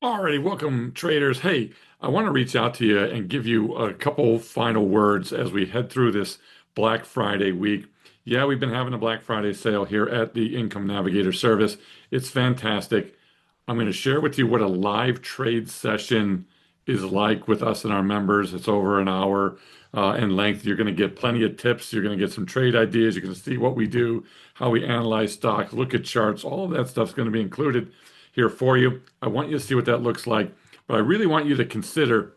Alrighty, welcome traders. Hey, I want to reach out to you and give you a couple final words as we head through this Black Friday week. Yeah, we've been having a Black Friday sale here at the Income Navigator service. It's fantastic. I'm going to share with you what a live trade session is like with us and our members. It's over an hour in length. You're going to get plenty of tips. You're going to get some trade ideas. You're going to see what we do, how we analyze stocks, look at charts. All of that stuff's going to be included here for you. I want you to see what that looks like, but I really want you to consider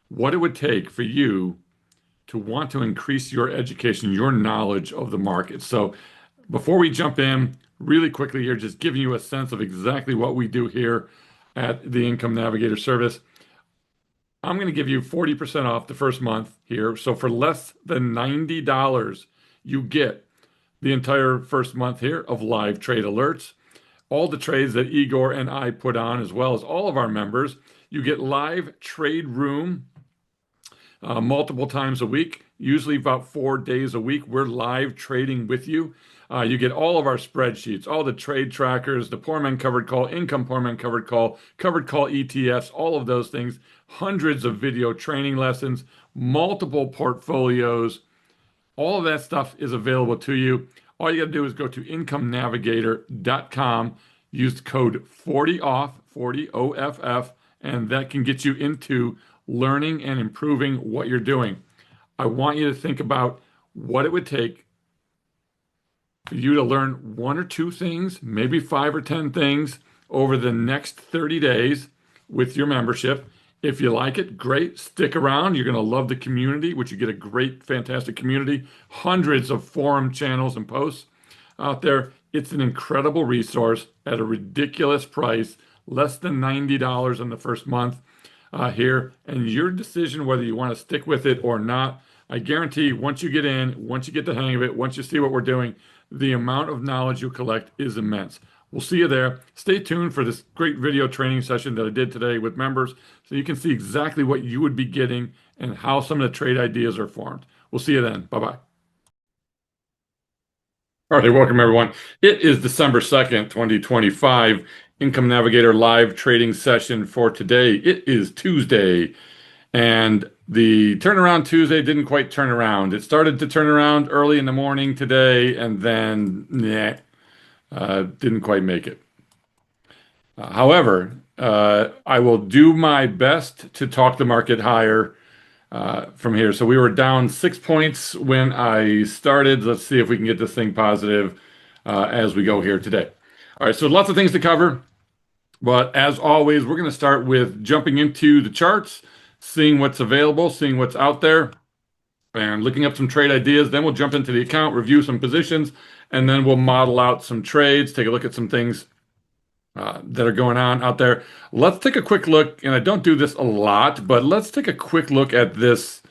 what it would take for you to want to increase your education, your knowledge of the market. So before we jump in, really quickly here, just giving you a sense of exactly what we do here at the Income Navigator service. I'm going to give you 40% off the first month here. So for less than $90, you get the entire first month here of live trade alerts, all the trades that Igor and I put on, as well as all of our members. You get live trade room multiple times a week, usually about 4 days a week. We're live trading with you. You get all of our spreadsheets, all the trade trackers, the poor man covered call, income poor man covered call ETFs, all of those things, hundreds of video training lessons, multiple portfolios. All of that stuff is available to you. All you got to do is go to incomenavigator.com, use the code 40OFF, 40 OFF, and that can get you into learning and improving what you're doing. I want you to think about what it would take for you to learn one or two things, maybe 5 or 10 things over the next 30 days with your membership. If you like it, great. Stick around. You're going to love the community, which you get a great, fantastic community. Hundreds of forum channels and posts out there. It's an incredible resource at a ridiculous price, less than $90 in the first month here. And your decision whether you want to stick with it or not. I guarantee once you get in, once you get the hang of it, once you see what we're doing, the amount of knowledge you collect is immense. We'll see you there. Stay tuned for this great video training session that I did today with members so you can see exactly what you would be getting and how some of the trade ideas are formed. We'll see you then. Bye-bye. All right, welcome everyone. It is December 2nd, 2025, Income Navigator live trading session for today. It is Tuesday, and the turnaround Tuesday didn't quite turn around. It started to turn around early in the morning today, and then didn't quite make it. However, I will do my best to talk the market higher from here. So we were down 6 points when I started. Let's see if we can get this thing positive as we go here today. All right, so lots of things to cover. But as always, we're going to start with jumping into the charts, seeing what's available, seeing what's out there, and looking up some trade ideas. Then we'll jump into the account, review some positions, and then we'll model out some trades, take a look at some things that are going on out there. Let's take a quick look, and I don't do this a lot, but let's take a quick look at this,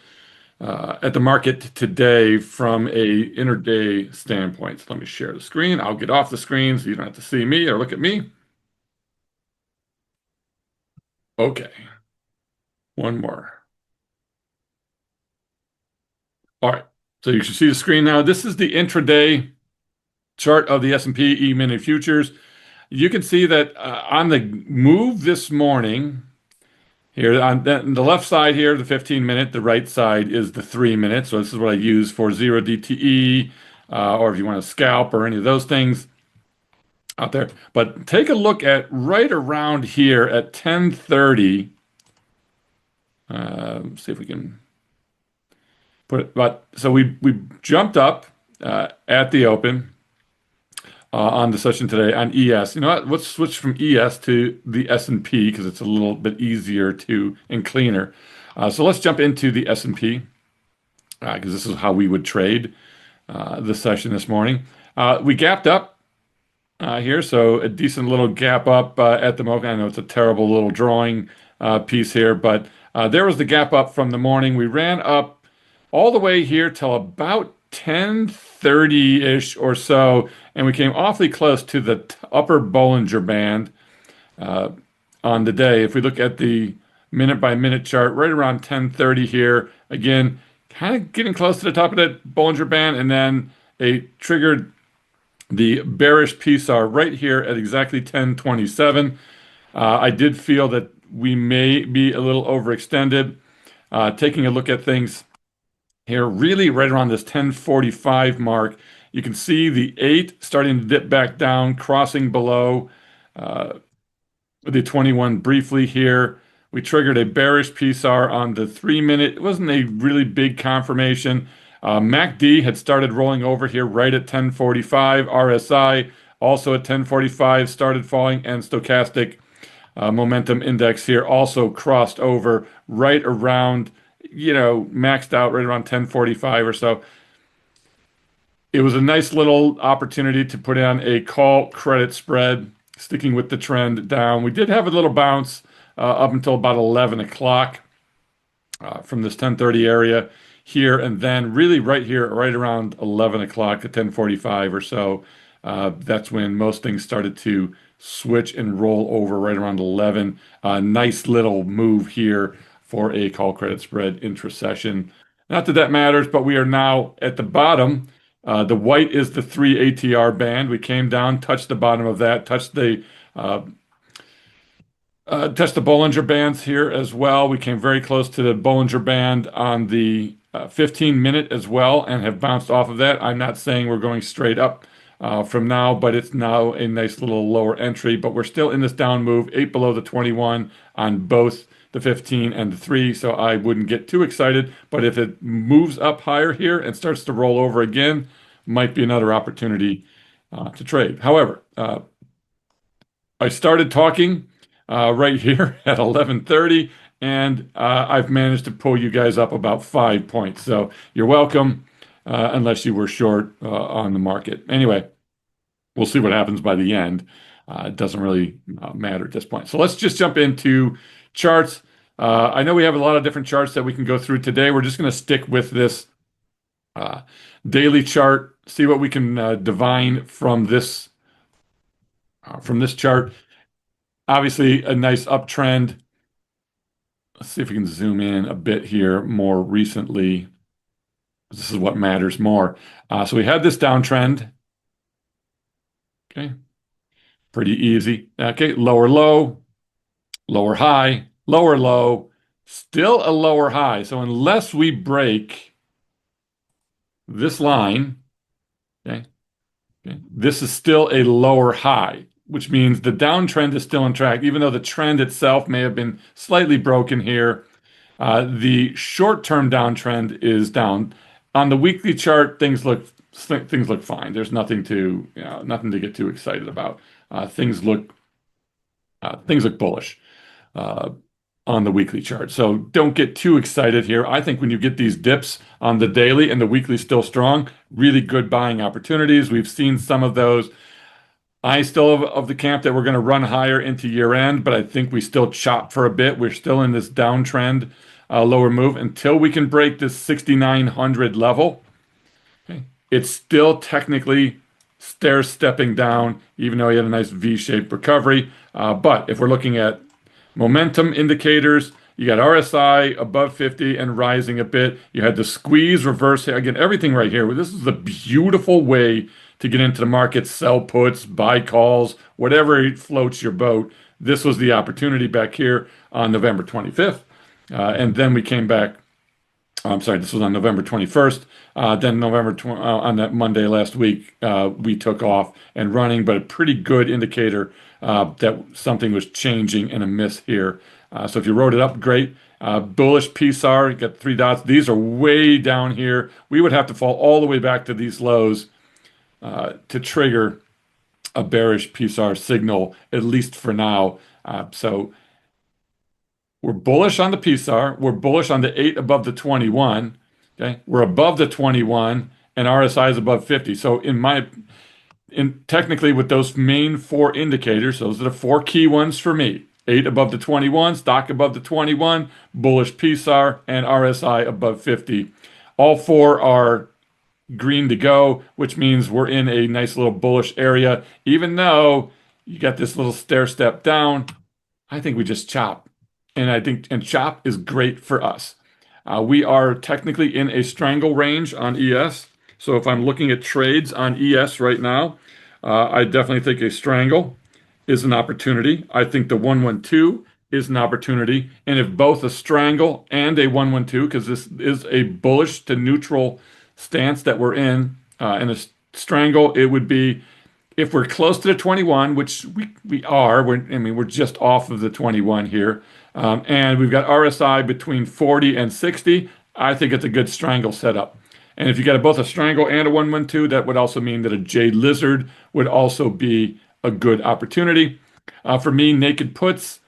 at the market today from a intraday standpoint. So let me share the screen. I'll get off the screen so you don't have to see me or look at me. Okay, one more. All right, so you should see the screen now. This is the intraday chart of the S&P E-mini futures. You can see that on the move this morning, here on the left side here, the 15-minute, the right side is the 3-minute. So this is what I use for 0 DTE, or if you want to scalp or any of those things out there. But take a look at right around here at 10:30. See if we can put it. But so we jumped up at the open. On the session today on ES. You know what? Let's switch from ES to the S&P because it's a little bit easier to and cleaner. So let's jump into the S&P because this is how we would trade the session this morning. We gapped up here, so a decent little gap up at the moment. I know it's a terrible little drawing piece here, but there was the gap up from the morning. We ran up all the way here till about 10:30-ish or so, and we came awfully close to the upper Bollinger Band on the day. If we look at the minute-by-minute chart, right around 10:30 here, again, kind of getting close to the top of that Bollinger Band, and then it triggered the bearish PSAR right here at exactly 10:27. I did feel that we may be a little overextended. Taking a look at things here, really right around this 1045 mark, you can see the 8 starting to dip back down, crossing below the 21 briefly here. We triggered a bearish PSR on the 3 minute. It wasn't a really big confirmation. MACD had started rolling over here right at 1045. RSI also at 1045 started falling, and stochastic momentum index here also crossed over right around, maxed out right around 1045 or so. It was a nice little opportunity to put on a call credit spread, sticking with the trend down. We did have a little bounce up until about 11 o'clock from this 1030 area here, and then really right here, right around 11 o'clock at 1045 or so, that's when most things started to switch and roll over right around 11. Nice little move here for a call credit spread intra-session. Not that that matters, but we are now at the bottom. The white is the 3 ATR band. We came down, touched the bottom of that, uh, touched the Bollinger Bands here as well. We came very close to the Bollinger Band on the 15-minute as well and have bounced off of that. I'm not saying we're going straight up from now, but it's now a nice little lower entry. But we're still in this down move, 8 below the 21 on both the 15 and the 3, so I wouldn't get too excited. But if it moves up higher here and starts to roll over again, might be another opportunity to trade. However, I started talking right here at 11:30, and I've managed to pull you guys up about 5 points. So you're welcome, unless you were short on the market. Anyway, we'll see what happens by the end. It doesn't really matter at this point. So let's just jump into charts. I know we have a lot of different charts that we can go through today. We're just going to stick with this daily chart, see what we can divine from this chart. Obviously, a nice uptrend. Let's see if we can zoom in a bit here more recently. This is what matters more. So we had this downtrend. Okay, pretty easy. Okay, lower low, lower high, lower low, still a lower high. So unless we break this line, okay, this is still a lower high, which means the downtrend is still on track, even though the trend itself may have been slightly broken here. The short-term downtrend is down. On the weekly chart, things look fine. There's nothing to get too excited about. Things look bullish on the weekly chart. So don't get too excited here. I think when you get these dips on the daily and the weekly still strong, really good buying opportunities. We've seen some of those. I still of the camp that we're going to run higher into year end, but I think we still chop for a bit. We're still in this downtrend, lower move until we can break this 6,900 level. Okay. It's still technically stair-stepping down, even though he had a nice V-shaped recovery. But if we're looking at momentum indicators, you got RSI above 50 and rising a bit. You had the squeeze reverse. Again, everything right here. This is a beautiful way to get into the market, sell puts, buy calls, whatever floats your boat. This was the opportunity back here on November 25th. And then we came back. I'm sorry, this was on November 21st. Then on that Monday last week, we took off and running, but a pretty good indicator that something was changing and a miss here. So if you wrote it up, great. Bullish PSAR, you got 3 dots. These are way down here. We would have to fall all the way back to these lows to trigger a bearish PSAR signal, at least for now. So we're bullish on the PSAR. We're bullish on the 8 above the 21. Okay, we're above the 21, and RSI is above 50. So technically with those main 4 indicators, those are the 4 key ones for me. 8 above the 21, stock above the 21, bullish PSAR, and RSI above 50. All 4 are green to go, which means we're in a nice little bullish area. Even though you got this little stair step down, I think we just chop. And chop is great for us. We are technically in a strangle range on ES. So if I'm looking at trades on ES right now, I definitely think a strangle is an opportunity. I think the 112 is an opportunity. And if both a strangle and a 112, because this is a bullish to neutral stance that we're in, and a strangle, it would be if we're close to the 21, which we are. I mean, we're just off of the 21 here, and we've got RSI between 40 and 60. I think it's a good strangle setup. And if you got both a strangle and a 112, that would also mean that a Jade Lizard would also be a good opportunity. For me, naked puts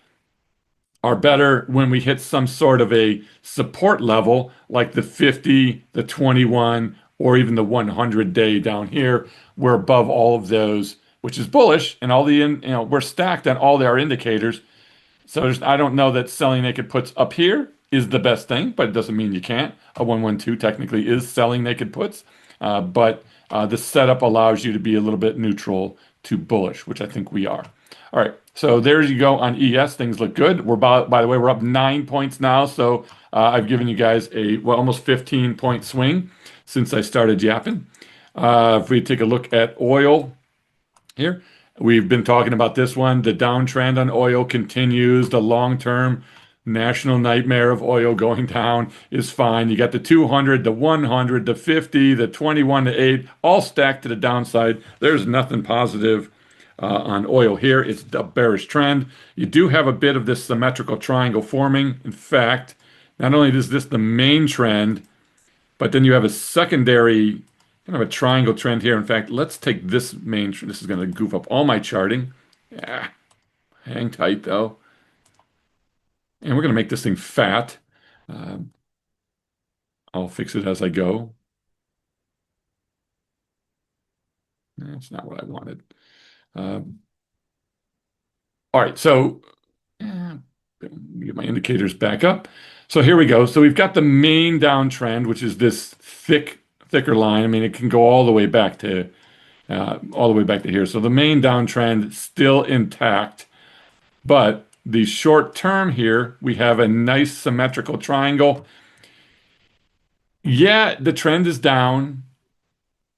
are better when we hit some sort of a support level like the 50, the 21, or even the 100 day down here. We're above all of those, which is bullish, and we're stacked on all our indicators. So I don't know that selling naked puts up here is the best thing, but it doesn't mean you can't. A 112 technically is selling naked puts, but the setup allows you to be a little bit neutral to bullish, which I think we are. All right, so there you go on ES. Things look good. By the way, we're up 9 points now. So I've given you guys a almost 15-point swing since I started yapping. If we take a look at oil here, we've been talking about this one. The downtrend on oil continues. The long-term national nightmare of oil going down is fine. You got the 200, the 100, the 50, the 21 to 8, all stacked to the downside. There's nothing positive on oil here. It's a bearish trend. You do have a bit of this symmetrical triangle forming. In fact, not only is this the main trend, but then you have a secondary kind of a triangle trend here. In fact, let's take this main trend. This is going to goof up all my charting. Yeah, hang tight though. And we're going to make this thing fat. Um, I'll fix it as I go. That's not what I wanted. Um, all right, so get my indicators back up. So here we go. So we've got the main downtrend, which is this thicker line. I mean, it can go all the way back to here. So the main downtrend still intact, but the short term here, we have a nice symmetrical triangle. Yeah, the trend is down.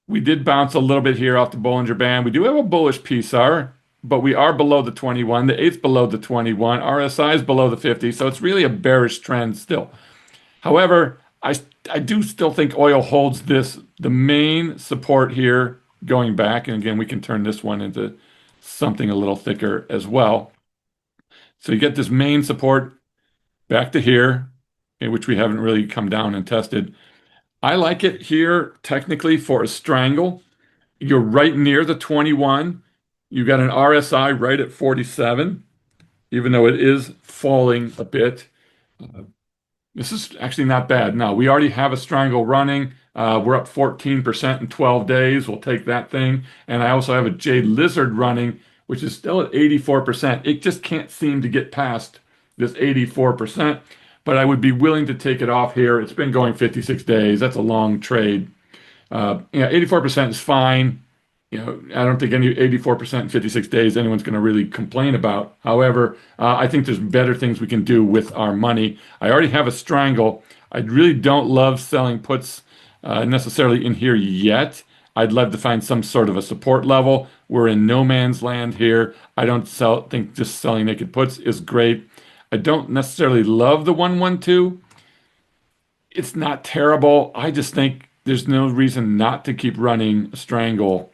We did bounce a little bit here off the Bollinger Band. We do have a bullish PSAR, but we are below the 21. The 8's below the 21. RSI is below the 50. So it's really a bearish trend still. However, I do still think oil holds the main support here going back. And again, we can turn this one into something a little thicker as well. So you get this main support back to here, in which we haven't really come down and tested. I like it here technically for a strangle. You're right near the 21. You got an RSI right at 47, even though it is falling a bit. This is actually not bad. No, we already have a strangle running. We're up 14% in 12 days. We'll take that thing. And I also have a Jade Lizard running, which is still at 84%. It just can't seem to get past this 84%. But I would be willing to take it off here. It's been going 56 days. That's a long trade. 84% is fine. I don't think any 84% in 56 days anyone's going to really complain about. However, I think there's better things we can do with our money. I already have a strangle. I really don't love selling puts necessarily in here yet. I'd love to find some sort of a support level. We're in no man's land here. I don't think just selling naked puts is great. I don't necessarily love the 112. It's not terrible. I just think there's no reason not to keep running a strangle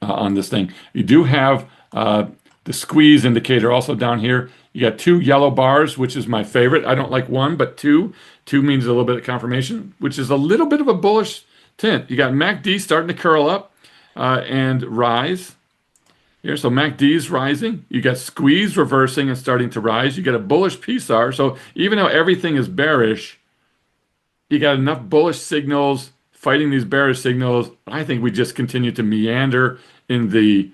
on this thing. You do have the squeeze indicator also down here. You got two yellow bars, which is my favorite. I don't like one, but two. Two means a little bit of confirmation, which is a little bit of a bullish tint. You got MACD starting to curl up and rise here. So MACD is rising. You got squeeze reversing and starting to rise. You got a bullish PSAR. So even though everything is bearish, you got enough bullish signals fighting these bearish signals. I think we just continue to meander in the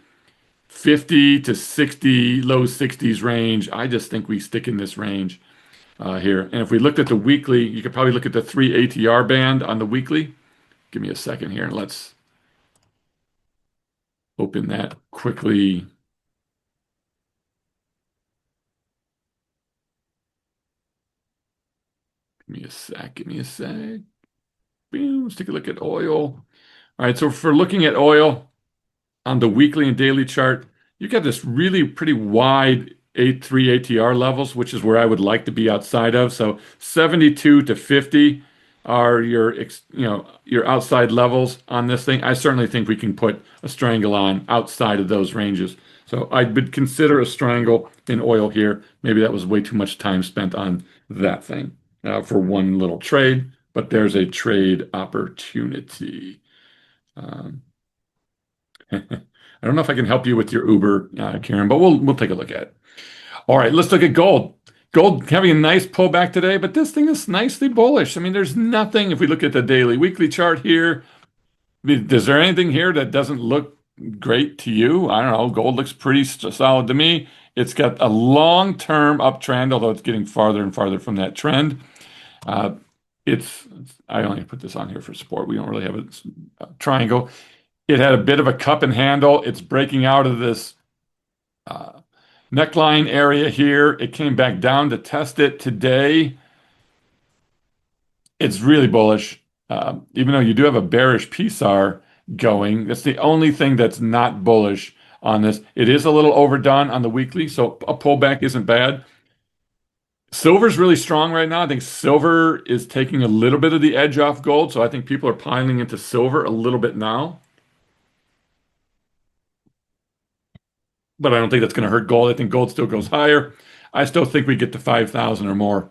50 to 60, low 60s range. I just think we stick in this range here. And if we looked at the weekly, you could probably look at the 3 ATR band on the weekly. Give me a second here and let's open that quickly. Give me a sec. Give me a sec. Boom. Let's take a look at oil. All right. So if we're looking at oil on the weekly and daily chart, you got this really pretty wide 0.83 ATR levels, which is where I would like to be outside of. So 72 to 50 are your outside levels on this thing. I certainly think we can put a strangle on outside of those ranges. So I would consider a strangle in oil here. Maybe that was way too much time spent on that thing for one little trade, but there's a trade opportunity. Um, I don't know if I can help you with your Uber, Karen, but we'll take a look at it. All right, let's look at gold. Gold having a nice pullback today, but this thing is nicely bullish. I mean, there's nothing, if we look at the daily weekly chart here, is there anything here that doesn't look great to you? I don't know. Gold looks pretty solid to me. It's got a long-term uptrend, although it's getting farther and farther from that trend. Uh, I only put this on here for support. We don't really have a triangle. It had a bit of a cup and handle. It's breaking out of this neckline area here. It came back down to test it today. It's really bullish. Even though you do have a bearish PSAR going, that's the only thing that's not bullish on this. It is a little overdone on the weekly, so a pullback isn't bad. Silver's really strong right now. I think silver is taking a little bit of the edge off gold, so I think people are piling into silver a little bit now. But I don't think that's going to hurt gold. I think gold still goes higher. I still think we get to 5,000 or more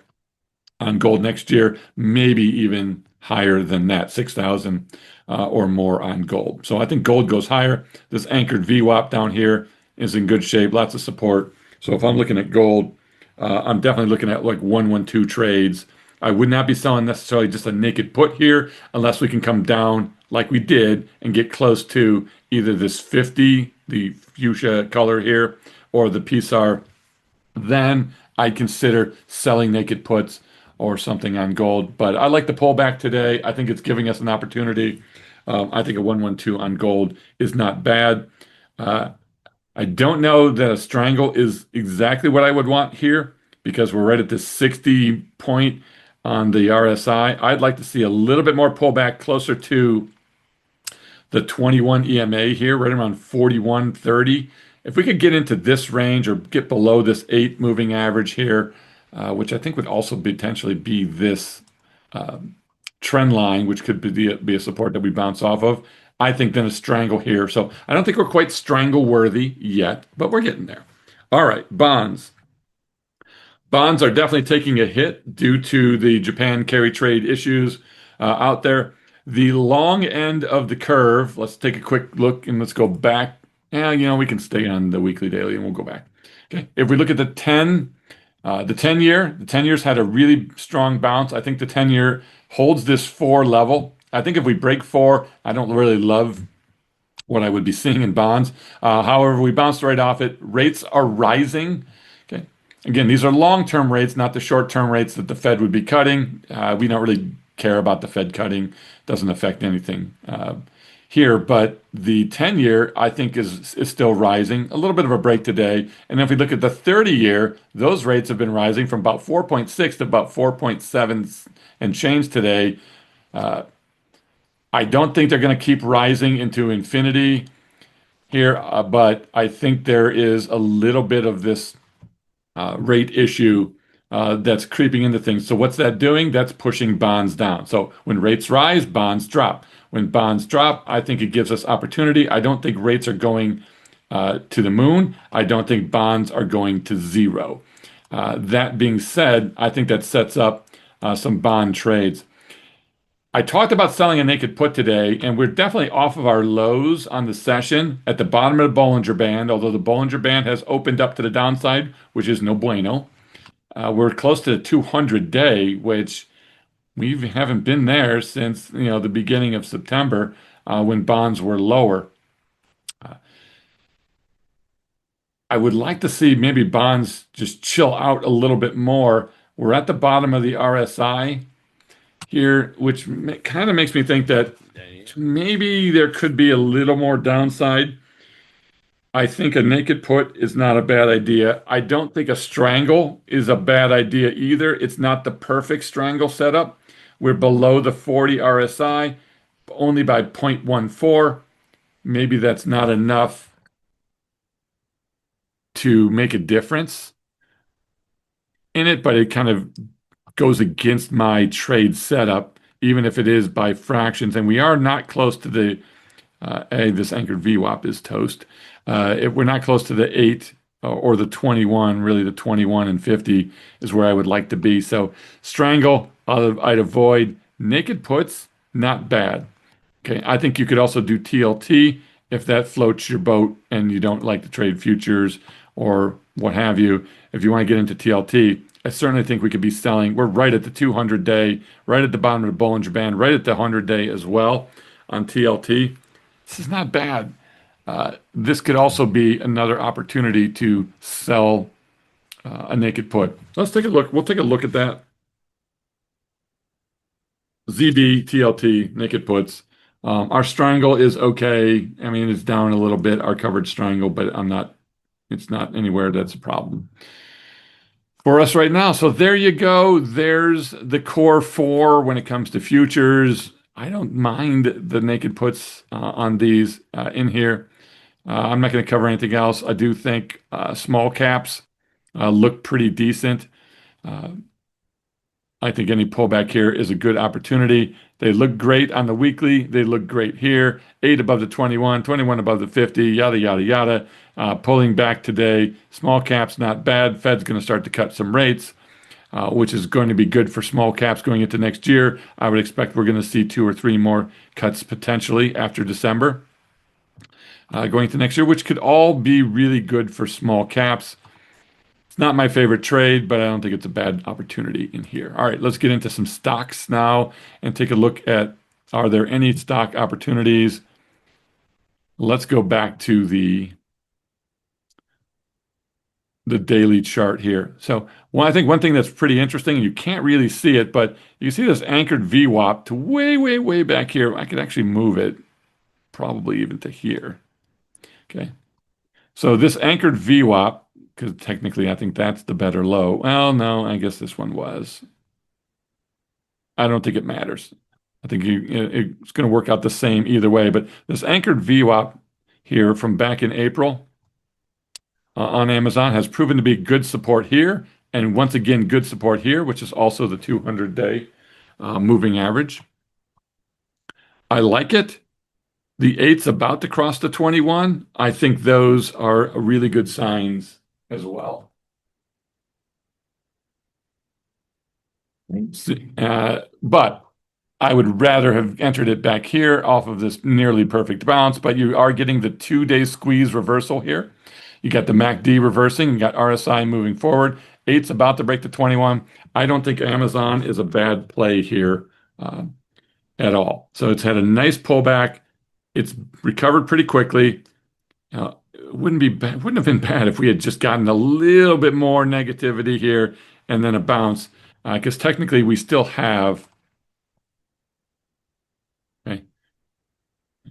on gold next year, maybe even higher than that, 6,000 or more on gold. So I think gold goes higher. This anchored VWAP down here is in good shape, lots of support. So if I'm looking at gold, I'm definitely looking at like 112 trades. I would not be selling necessarily just a naked put here unless we can come down like we did and get close to either this 50, the fuchsia color here, or the PSAR. Then I'd consider selling naked puts or something on gold. But I like the pullback today. I think it's giving us an opportunity. I think a 112 on gold is not bad. I don't know that a strangle is exactly what I would want here because we're right at this 60 point on the RSI. I'd like to see a little bit more pullback closer to the 21 EMA here, right around 41.30. If we could get into this range or get below this 8 moving average here, which I think would also potentially be this trend line, which could be a support that we bounce off of, I think then a strangle here. So I don't think we're quite strangle worthy yet, but we're getting there. All right, bonds. Bonds are definitely taking a hit due to the Japan carry trade issues out there. The long end of the curve, let's take a quick look and let's go back. Yeah, we can stay on the weekly daily and we'll go back. Okay, if we look at the 10 year, the 10 years had a really strong bounce. I think the 10 year holds this 4 level. I think if we break 4, I don't really love what I would be seeing in bonds. However, we bounced right off it. Rates are rising. Okay. Again, these are long-term rates, not the short-term rates that the Fed would be cutting. We don't really care about the Fed cutting. Doesn't affect anything here. But the 10 year, I think, is still rising. A little bit of a break today. And if we look at the 30 year, those rates have been rising from about 4.6 to about 4.7 and change today. I don't think they're going to keep rising into infinity here, but I think there is a little bit of this rate issue that's creeping into things. So what's that doing? That's pushing bonds down. So when rates rise, bonds drop. When bonds drop, I think it gives us opportunity. I don't think rates are going to the moon. I don't think bonds are going to zero. That being said, I think that sets up some bond trades. I talked about selling a naked put today, and we're definitely off of our lows on the session at the bottom of the Bollinger Band, although the Bollinger Band has opened up to the downside, which is no bueno. We're close to the 200-day, which we haven't been there since the beginning of September when bonds were lower. I would like to see maybe bonds just chill out a little bit more. We're at the bottom of the RSI here, which kind of makes me think that maybe there could be a little more downside. I think a naked put is not a bad idea. I don't think a strangle is a bad idea either. It's not the perfect strangle setup. We're below the 40 RSI only by 0.14. Maybe that's not enough to make a difference in it, but it kind of goes against my trade setup, even if it is by fractions. And we are not close to the this anchored VWAP is toast. If we're not close to the 8 or the 21, really the 21 and 50 is where I would like to be. So strangle, I'd avoid. Naked puts, not bad. Okay, I think you could also do TLT if that floats your boat and you don't like to trade futures or what have you. If you want to get into TLT, I certainly think we could be selling. We're right at the 200 day, right at the bottom of the Bollinger Band, right at the 100 day as well on TLT. This is not bad. This could also be another opportunity to sell a naked put. Let's take a look. We'll take a look at that. ZB, TLT, naked puts. Our strangle is okay. I mean, it's down a little bit, our covered strangle, but it's not anywhere that's a problem for us right now. So there you go. There's the core four when it comes to futures. I don't mind the naked puts on these in here. I'm not going to cover anything else. I do think small caps look pretty decent. Uh, I think any pullback here is a good opportunity. They look great on the weekly. They look great here. 8 above the 21, 21 above the 50, yada, yada, yada. Pulling back today. Small caps, not bad. Fed's going to start to cut some rates, which is going to be good for small caps going into next year. I would expect we're going to see 2 or 3 more cuts potentially after December going into next year, which could all be really good for small caps. It's not my favorite trade, but I don't think it's a bad opportunity in here. All right, let's get into some stocks now and take a look at, are there any stock opportunities? Let's go back to the daily chart here. So, I think one thing that's pretty interesting, you can't really see it, but you can see this anchored VWAP to way, way, way back here. I could actually move it probably even to here. Okay. So this anchored VWAP, because technically I think that's the better low. Well, no, I guess this one was. I don't think it matters. I think it's going to work out the same either way. But this anchored VWAP here from back in April on Amazon has proven to be good support here. And once again, good support here, which is also the 200-day moving average. I like it. The 8's about to cross the 21. I think those are really good signs as well. But I would rather have entered it back here off of this nearly perfect bounce, but you are getting the 2-day squeeze reversal here. You got the MACD reversing, you got RSI moving forward. 8's about to break the 21. I don't think Amazon is a bad play here at all. So it's had a nice pullback. It's recovered pretty quickly. It wouldn't have been bad if we had just gotten a little bit more negativity here and then a bounce. Because technically we still have. Okay,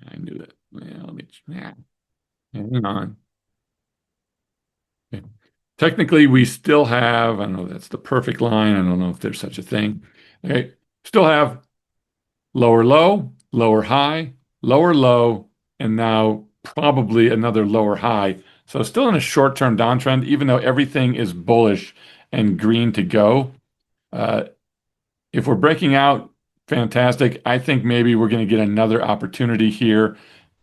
I knew that. Well, hang on. Okay. Technically, we still have. I don't know. That's the perfect line. I don't know if there's such a thing. Okay, still have lower low, lower high, lower low, and now probably another lower high. So still in a short-term downtrend, even though everything is bullish and green to go. If we're breaking out, fantastic. I think maybe we're going to get another opportunity here.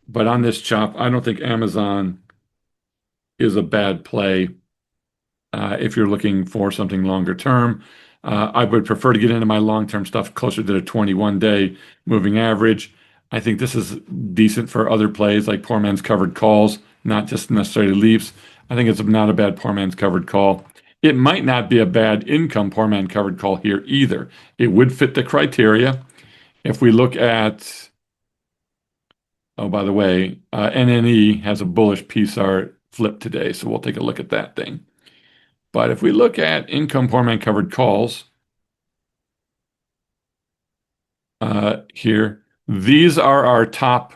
But on this chop, I don't think Amazon is a bad play if you're looking for something longer term. I would prefer to get into my long-term stuff closer to the 21-day moving average. I think this is decent for other plays like poor man's covered calls, not just necessarily leaps. I think it's not a bad poor man's covered call. It might not be a bad income poor man covered call here either. It would fit the criteria. If we look at, oh, by the way, NNE has a bullish PSAR flip today, so we'll take a look at that thing. But if we look at income poor man covered calls here, these are our top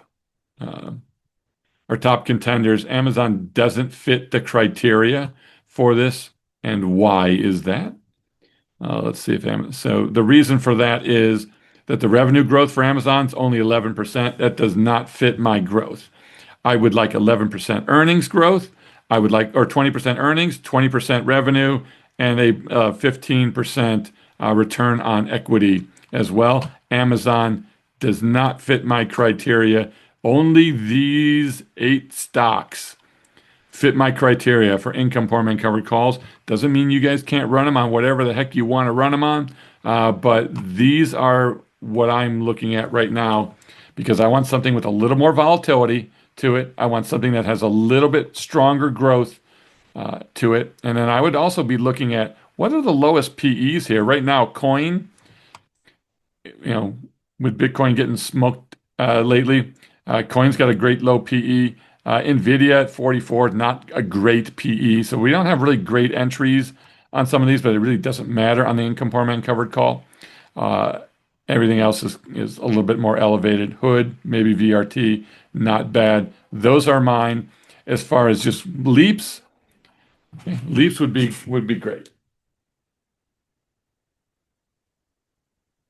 contenders. Amazon doesn't fit the criteria for this. And why is that? Let's see if Amazon. So the reason for that is that the revenue growth for Amazon is only 11%. That does not fit my growth. I would like 11% earnings growth. I would like, or 20% earnings, 20% revenue, and a 15% return on equity as well. Amazon does not fit my criteria. Only these eight stocks fit my criteria for income poor man covered calls. Doesn't mean you guys can't run them on whatever the heck you want to run them on, but these are what I'm looking at right now because I want something with a little more volatility to it. I want something that has a little bit stronger growth to it. And then I would also be looking at what are the lowest PEs here right now. Coin, with Bitcoin getting smoked lately, Coin's got a great low PE. Nvidia at 44, not a great PE. So we don't have really great entries on some of these, but it really doesn't matter on the income poor man covered call. Uh, Everything else is a little bit more elevated. Hood, maybe VRT, not bad. Those are mine. As far as just leaps, okay, leaps would be great.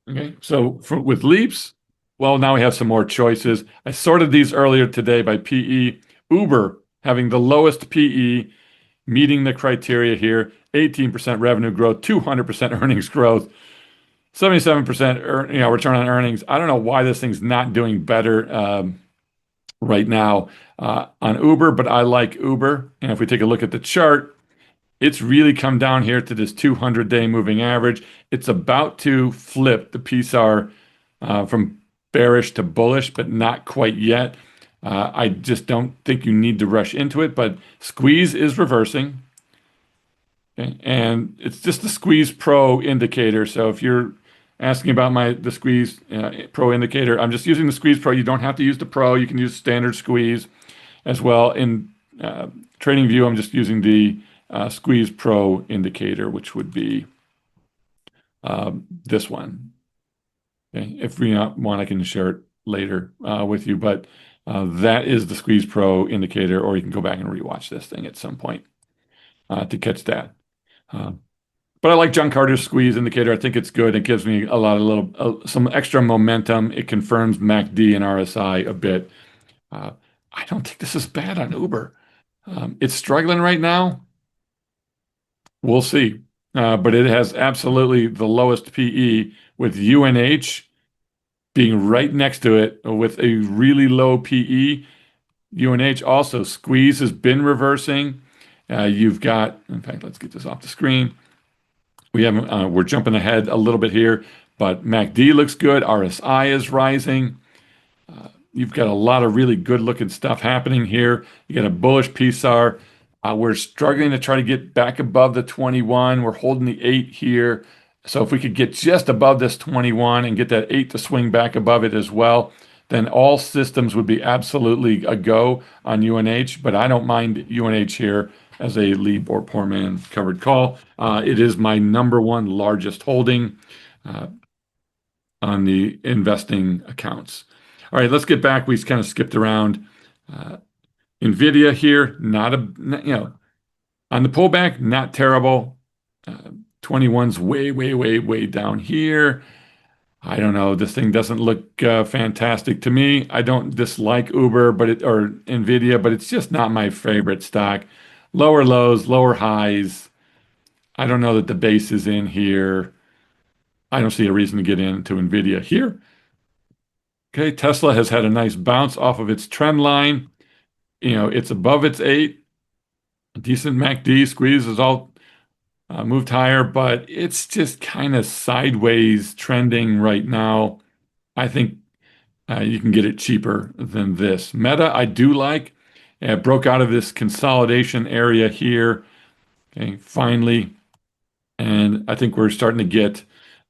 Okay, so with leaps, well, now we have some more choices. I sorted these earlier today by PE. Uber having the lowest PE, meeting the criteria here. 18% revenue growth, 200% earnings growth, 77% return on earnings. I don't know why this thing's not doing better right now on Uber, but I like Uber. And if we take a look at the chart, it's really come down here to this 200-day moving average. It's about to flip the PSAR from bearish to bullish, but not quite yet. I just don't think you need to rush into it, but squeeze is reversing. Okay? And it's just the squeeze pro indicator. So if you're asking about the squeeze pro indicator, I'm just using the squeeze pro. You don't have to use the pro. You can use standard squeeze as well. In trading view, I'm just using the squeeze pro indicator, which would be this one. Okay. If we want, I can share it later with you, but that is the squeeze pro indicator, or you can go back and rewatch this thing at some point to catch that. But I like John Carter's squeeze indicator. I think it's good. It gives me a lot of some extra momentum. It confirms MACD and RSI a bit. I don't think this is bad on Uber. It's struggling right now. We'll see. But it has absolutely the lowest PE with UNH being right next to it with a really low PE. UNH also squeeze has been reversing. You've got, in fact, let's get this off the screen. We're jumping ahead a little bit here, but MACD looks good. RSI is rising. You've got a lot of really good looking stuff happening here. You got a bullish PSAR. We're struggling to try to get back above the 21. We're holding the 8 here. So if we could get just above this 21 and get that 8 to swing back above it as well, then all systems would be absolutely a go on UNH. But I don't mind UNH here as a leap or poor man covered call. It is my number one largest holding on the investing accounts. All right, let's get back. We kind of skipped around. Nvidia here, on the pullback, not terrible. 21's way down here. I don't know. This thing doesn't look fantastic to me. I don't dislike Uber, or Nvidia, but it's just not my favorite stock. Lower lows, lower highs. I don't know that the base is in here. I don't see a reason to get into Nvidia here. Okay, Tesla has had a nice bounce off of its trend line. It's above its 8. Decent MACD squeeze is all moved higher, but it's just kind of sideways trending right now. I think you can get it cheaper than this. Meta, I do like. It broke out of this consolidation area here, okay, finally. And I think we're starting to get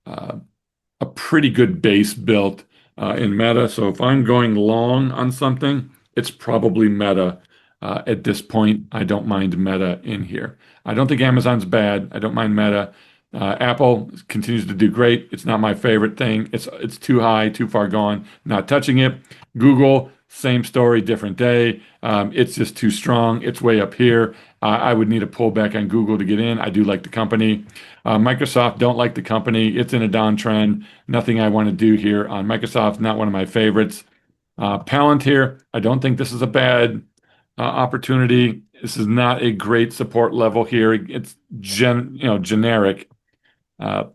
a pretty good base built in Meta. So if I'm going long on something, it's probably Meta. At this point, I don't mind Meta in here. I don't think Amazon's bad. I don't mind Meta. Apple continues to do great. It's not my favorite thing. It's too high, too far gone. Not touching it. Google, same story, different day. It's just too strong. It's way up here. I would need a pullback on Google to get in. I do like the company. Microsoft, don't like the company. It's in a downtrend. Nothing I want to do here on Microsoft. Not one of my favorites. Palantir, I don't think this is a bad opportunity. This is not a great support level here. It's generic, uh,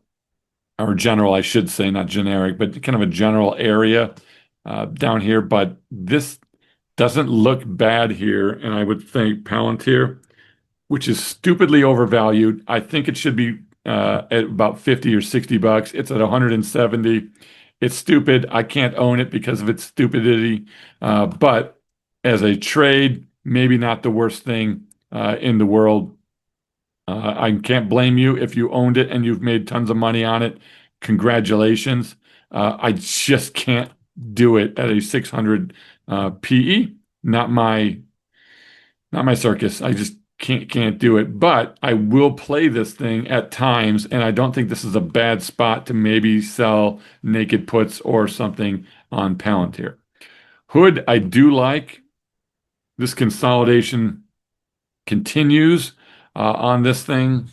or general, I should say, not generic, but kind of a general area down here. But this doesn't look bad here, and I would think Palantir, which is stupidly overvalued. I think it should be at about 50 or 60 bucks. It's at 170. It's stupid. I can't own it because of its stupidity. But as a trade, maybe not the worst thing in the world. I can't blame you if you owned it and you've made tons of money on it. Congratulations. I just can't do it at a 600 PE. Not my not my circus. I just can't do it. But I will play this thing at times, and I don't think this is a bad spot to maybe sell naked puts or something on Palantir. Hood, I do like. This consolidation continues on this thing.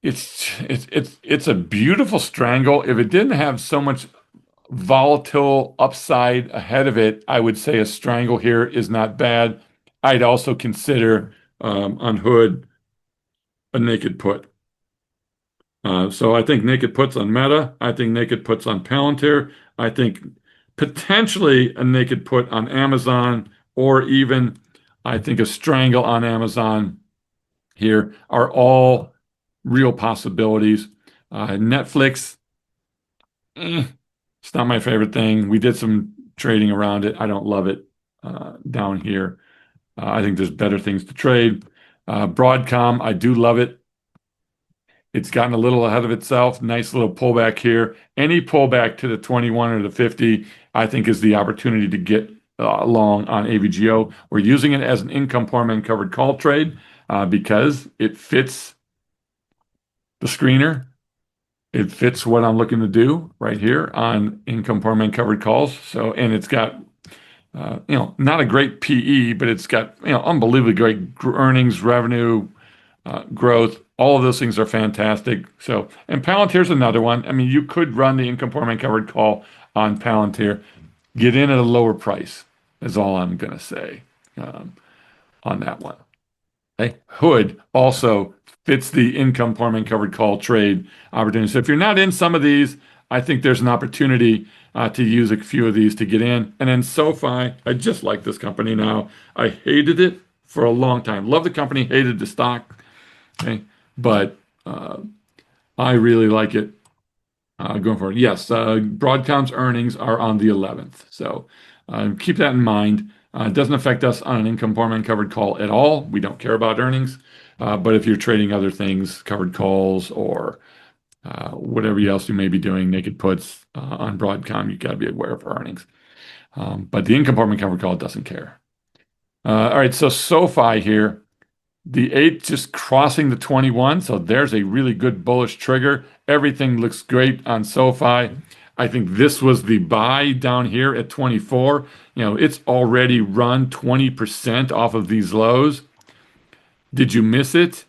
It's a beautiful strangle. If it didn't have so much volatile upside ahead of it, I would say a strangle here is not bad. I'd also consider on Hood a naked put. So I think naked puts on Meta. I think naked puts on Palantir. I think potentially a naked put on Amazon, or even I think a strangle on Amazon here are all real possibilities. Netflix, it's not my favorite thing. We did some trading around it. I don't love it down here. I think there's better things to trade. Broadcom, I do love it. It's gotten a little ahead of itself. Nice little pullback here. Any pullback to the 21 or the 50, I think, is the opportunity to get long on AVGO. We're using it as an income poor man covered call trade because it fits the screener. It fits what I'm looking to do right here on income poor man covered calls. So, and it's got, not a great PE, but it's got, unbelievably great earnings, revenue, growth. All of those things are fantastic. So, and Palantir's another one. I mean, you could run the income poor man covered call on Palantir, get in at a lower price, is all I'm going to say on that one. Okay. Hood also fits the income poor man covered call trade opportunity. So if you're not in some of these, I think there's an opportunity to use a few of these to get in. And then SoFi, I just like this company now. I hated it for a long time. Love the company, hated the stock. Okay, but I really like it going forward. Yes, Broadcom's earnings are on the 11th, so keep that in mind. It doesn't affect us on an income poor man covered call at all. We don't care about earnings, but if you're trading other things, covered calls or whatever else you may be doing, naked puts on Broadcom, you got to be aware of earnings. But the income poor man covered call doesn't care. All right, so SoFi here. The 8 just crossing the 21, so there's a really good bullish trigger. Everything looks great on SoFi. I think this was the buy down here at 24. It's already run 20% off of these lows. Did you miss it?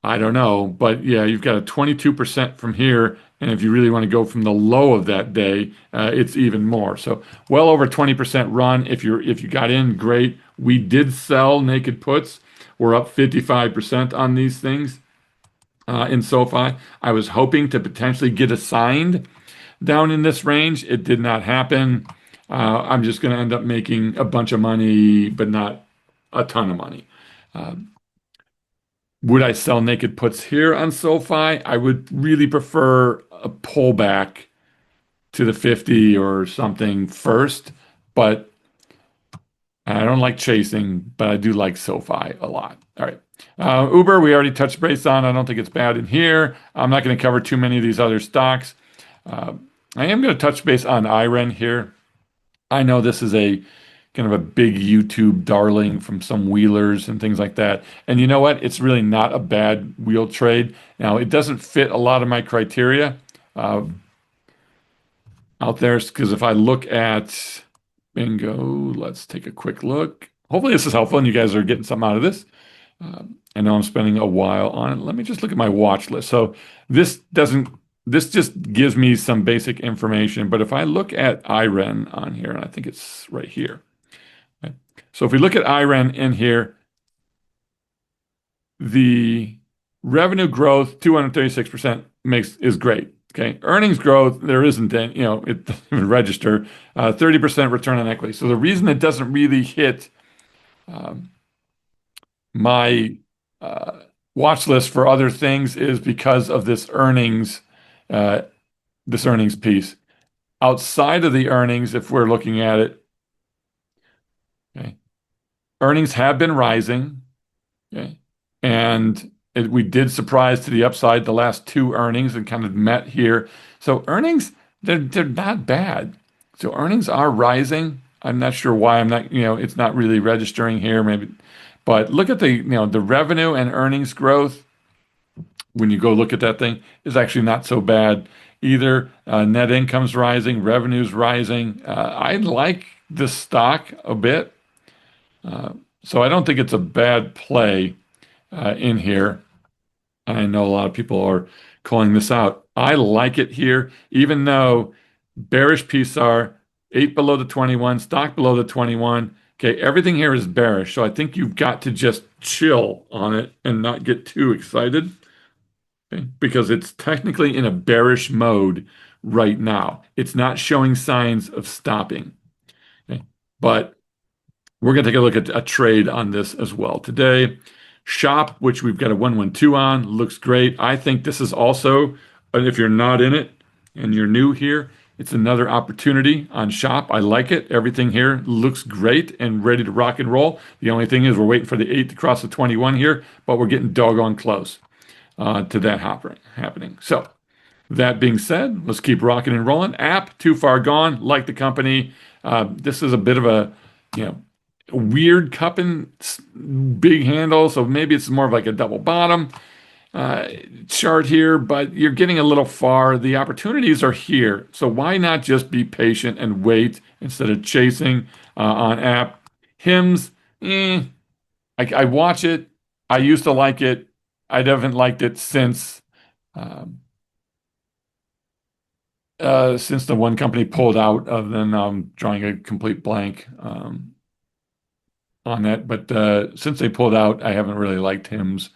I don't know, but yeah, you've got a 22% from here, and if you really want to go from the low of that day, it's even more. So well over 20% run. If you got in, great. We did sell naked puts. We're up 55% on these things in SoFi. I was hoping to potentially get assigned down in this range. It did not happen. I'm just going to end up making a bunch of money, but not a ton of money. Would I sell naked puts here on SoFi? I would really prefer a pullback to the 50 or something first, but I don't like chasing, but I do like SoFi a lot. All right. Uber, we already touched base on. I don't think it's bad in here. I'm not going to cover too many of these other stocks. I am going to touch base on IREN here. I know this is a kind of a big YouTube darling from some wheelers and things like that. And you know what? It's really not a bad wheel trade. Now, it doesn't fit a lot of my criteria out there, because if I look at Bingo, let's take a quick look. Hopefully this is helpful and you guys are getting something out of this. I know I'm spending a while on it. Let me just look at my watch list. So this just gives me some basic information. But if I look at IREN on here, and I think it's right here. Right? So if we look at IREN in here, the revenue growth, 236% is great. Okay. Earnings growth, there isn't any, it doesn't even register, 30% return on equity. So the reason it doesn't really hit um, my uh, watch list for other things is because of uh, this earnings piece. Outside of the earnings, if we're looking at it, okay, earnings have been rising. Okay. And we did surprise to the upside the last two earnings and kind of met here. So earnings, they're not bad. So earnings are rising. I'm not sure why I'm not, it's not really registering here, maybe. But look at the revenue and earnings growth when you go look at that thing is actually not so bad either. Net income's rising, revenue's rising. I like this stock a bit. Uh, so I don't think it's a bad play in here. I know a lot of people are calling this out. I like it here, even though bearish PSAR, 8 below the 21, stock below the 21. Okay, everything here is bearish. So I think you've got to just chill on it and not get too excited, okay? Because it's technically in a bearish mode right now. It's not showing signs of stopping. Okay? But we're going to take a look at a trade on this as well today. Shop, which we've got a 112 on, looks great. I think this is also, if you're not in it and you're new here, it's another opportunity on Shop. I like it. Everything here looks great and ready to rock and roll. The only thing is we're waiting for the 8 to cross the 21 here, but we're getting doggone close to that happening. So that being said, let's keep rocking and rolling. App, too far gone. Like the company. This is a bit of a, you know, weird cupping, big handle. So maybe it's more of like a double bottom uh, chart here, but you're getting a little far. The opportunities are here. So why not just be patient and wait instead of chasing on app? Hymns, I watch it. I used to like it. I haven't liked it um, since the one company pulled out. Other than drawing a complete blank on that. But since they pulled out, I haven't really liked hymns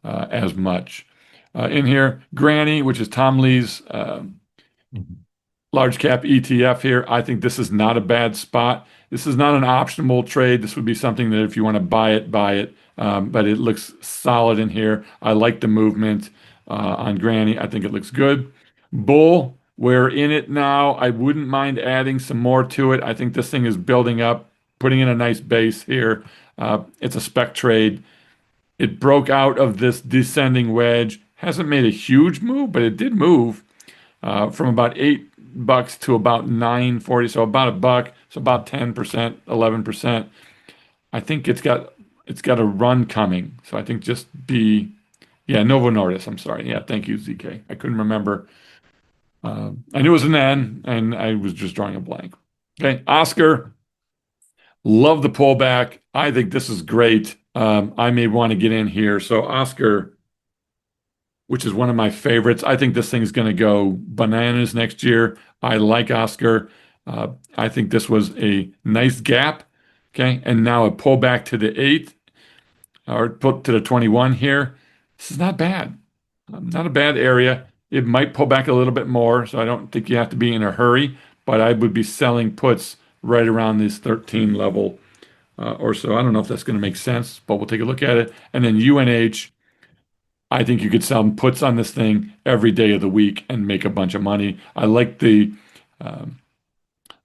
as much. In here, Granny, which is Tom Lee's large cap ETF here. I think this is not a bad spot. This is not an optional trade. This would be something that if you want to buy it, buy it. But it looks solid in here. I like the movement on Granny. I think it looks good. Bull, we're in it now. I wouldn't mind adding some more to it. I think this thing is building up, putting in a nice base here. It's a spec trade. It broke out of this descending wedge. Hasn't made a huge move, but it did move from about $8 to about 9.40, so about a buck, so about 10%, 11%. I think it's got a run coming. So I think just be, yeah, Novo Nordisk. I'm sorry. Yeah, thank you, ZK. I couldn't remember. I knew it was an N, and I was just drawing a blank. Okay, Oscar, love the pullback. I think this is great. I may want to get in here. So Oscar, which is one of my favorites. I think this thing's going to go bananas next year. I like Oscar. I think this was a nice gap. Okay, and now a pullback to the 8 or put to the 21 here. This is not bad. Not a bad area. It might pull back a little bit more, so I don't think you have to be in a hurry, but I would be selling puts right around this 13 level or so. I don't know if that's going to make sense, but we'll take a look at it. And then UNH, I think you could sell puts on this thing every day of the week and make a bunch of money. I like the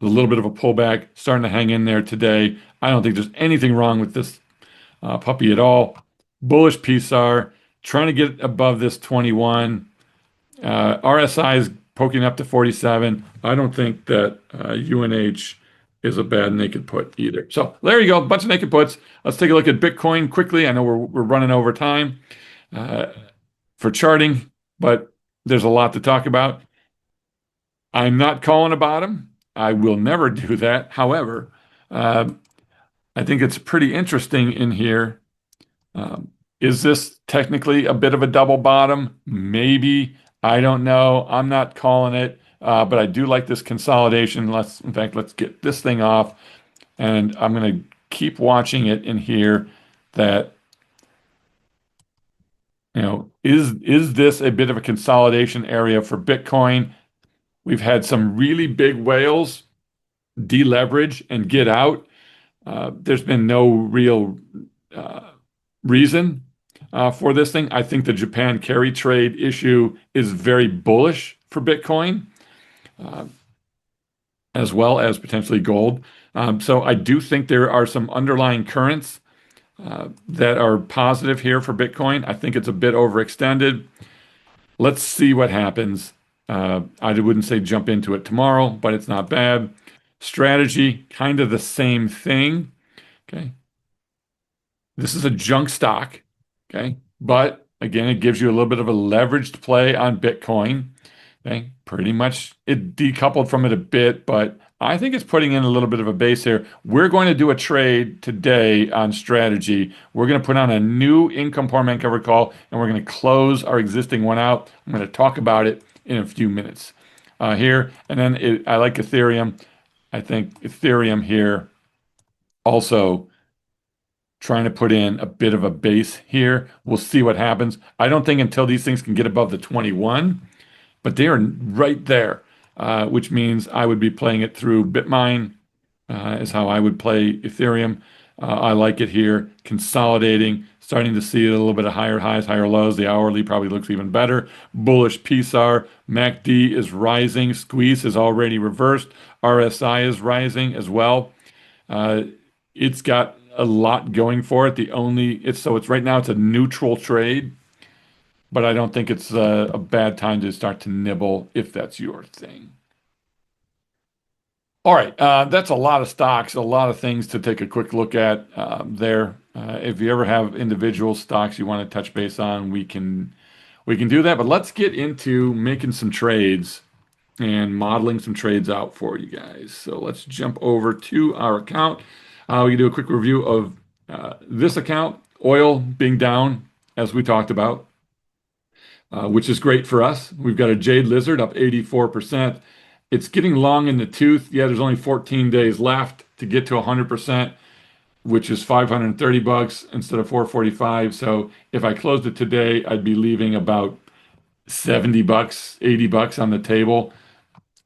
little bit of a pullback starting to hang in there today. I don't think there's anything wrong with this puppy at all. Bullish PSAR, trying to get above this 21. RSI is poking up to 47. I don't think that UNH is a bad naked put either. So there you go, a bunch of naked puts. Let's take a look at Bitcoin quickly. I know we're running over time for charting, but there's a lot to talk about. I'm not calling a bottom. I will never do that. However, I think it's pretty interesting in here. Is this technically a bit of a double bottom? Maybe. I don't know. I'm not calling it, but I do like this consolidation. In fact, let's get this thing off, and I'm going to keep watching it in here that, is this a bit of a consolidation area for Bitcoin? We've had some really big whales deleverage and get out. There's been no real uh, reason for this thing. I think the Japan carry trade issue is very bullish for Bitcoin, uh, as well as potentially gold. So I do think there are some underlying currents that are positive here for Bitcoin. I think it's a bit overextended. Let's see what happens. I wouldn't say jump into it tomorrow, but it's not bad. Strategy, kind of the same thing. Okay. This is a junk stock. Okay. But again, it gives you a little bit of a leveraged play on Bitcoin. Okay. Pretty much it decoupled from it a bit, but I think it's putting in a little bit of a base here. We're going to do a trade today on strategy. We're going to put on a new income par man cover call, and we're going to close our existing one out. I'm going to talk about it in a few minutes here. And then I like Ethereum. I think Ethereum here also trying to put in a bit of a base here. We'll see what happens. I don't think until these things can get above the 21, but they are right there, which means I would be playing it through Bitmine, is how I would play Ethereum. I like it here, consolidating, starting to see a little bit of higher highs, higher lows. The hourly probably looks even better. Bullish PSAR, MACD is rising, squeeze is already reversed, RSI is rising as well. Uh, it's got a lot going for it. It's right now it's a neutral trade, but I don't think it's a bad time to start to nibble if that's your thing. All right, that's a lot of stocks, a lot of things to take a quick look at there. If you ever have individual stocks you want to touch base on, we can do that. But let's get into making some trades and modeling some trades out for you guys. So let's jump over to our account. We can do a quick review of this account, oil being down, as we talked about, which is great for us. We've got a Jade Lizard up 84%. It's getting long in the tooth. Yeah, there's only 14 days left to get to 100%, which is $530 instead of 445. So if I closed it today, I'd be leaving about $70, $80 on the table.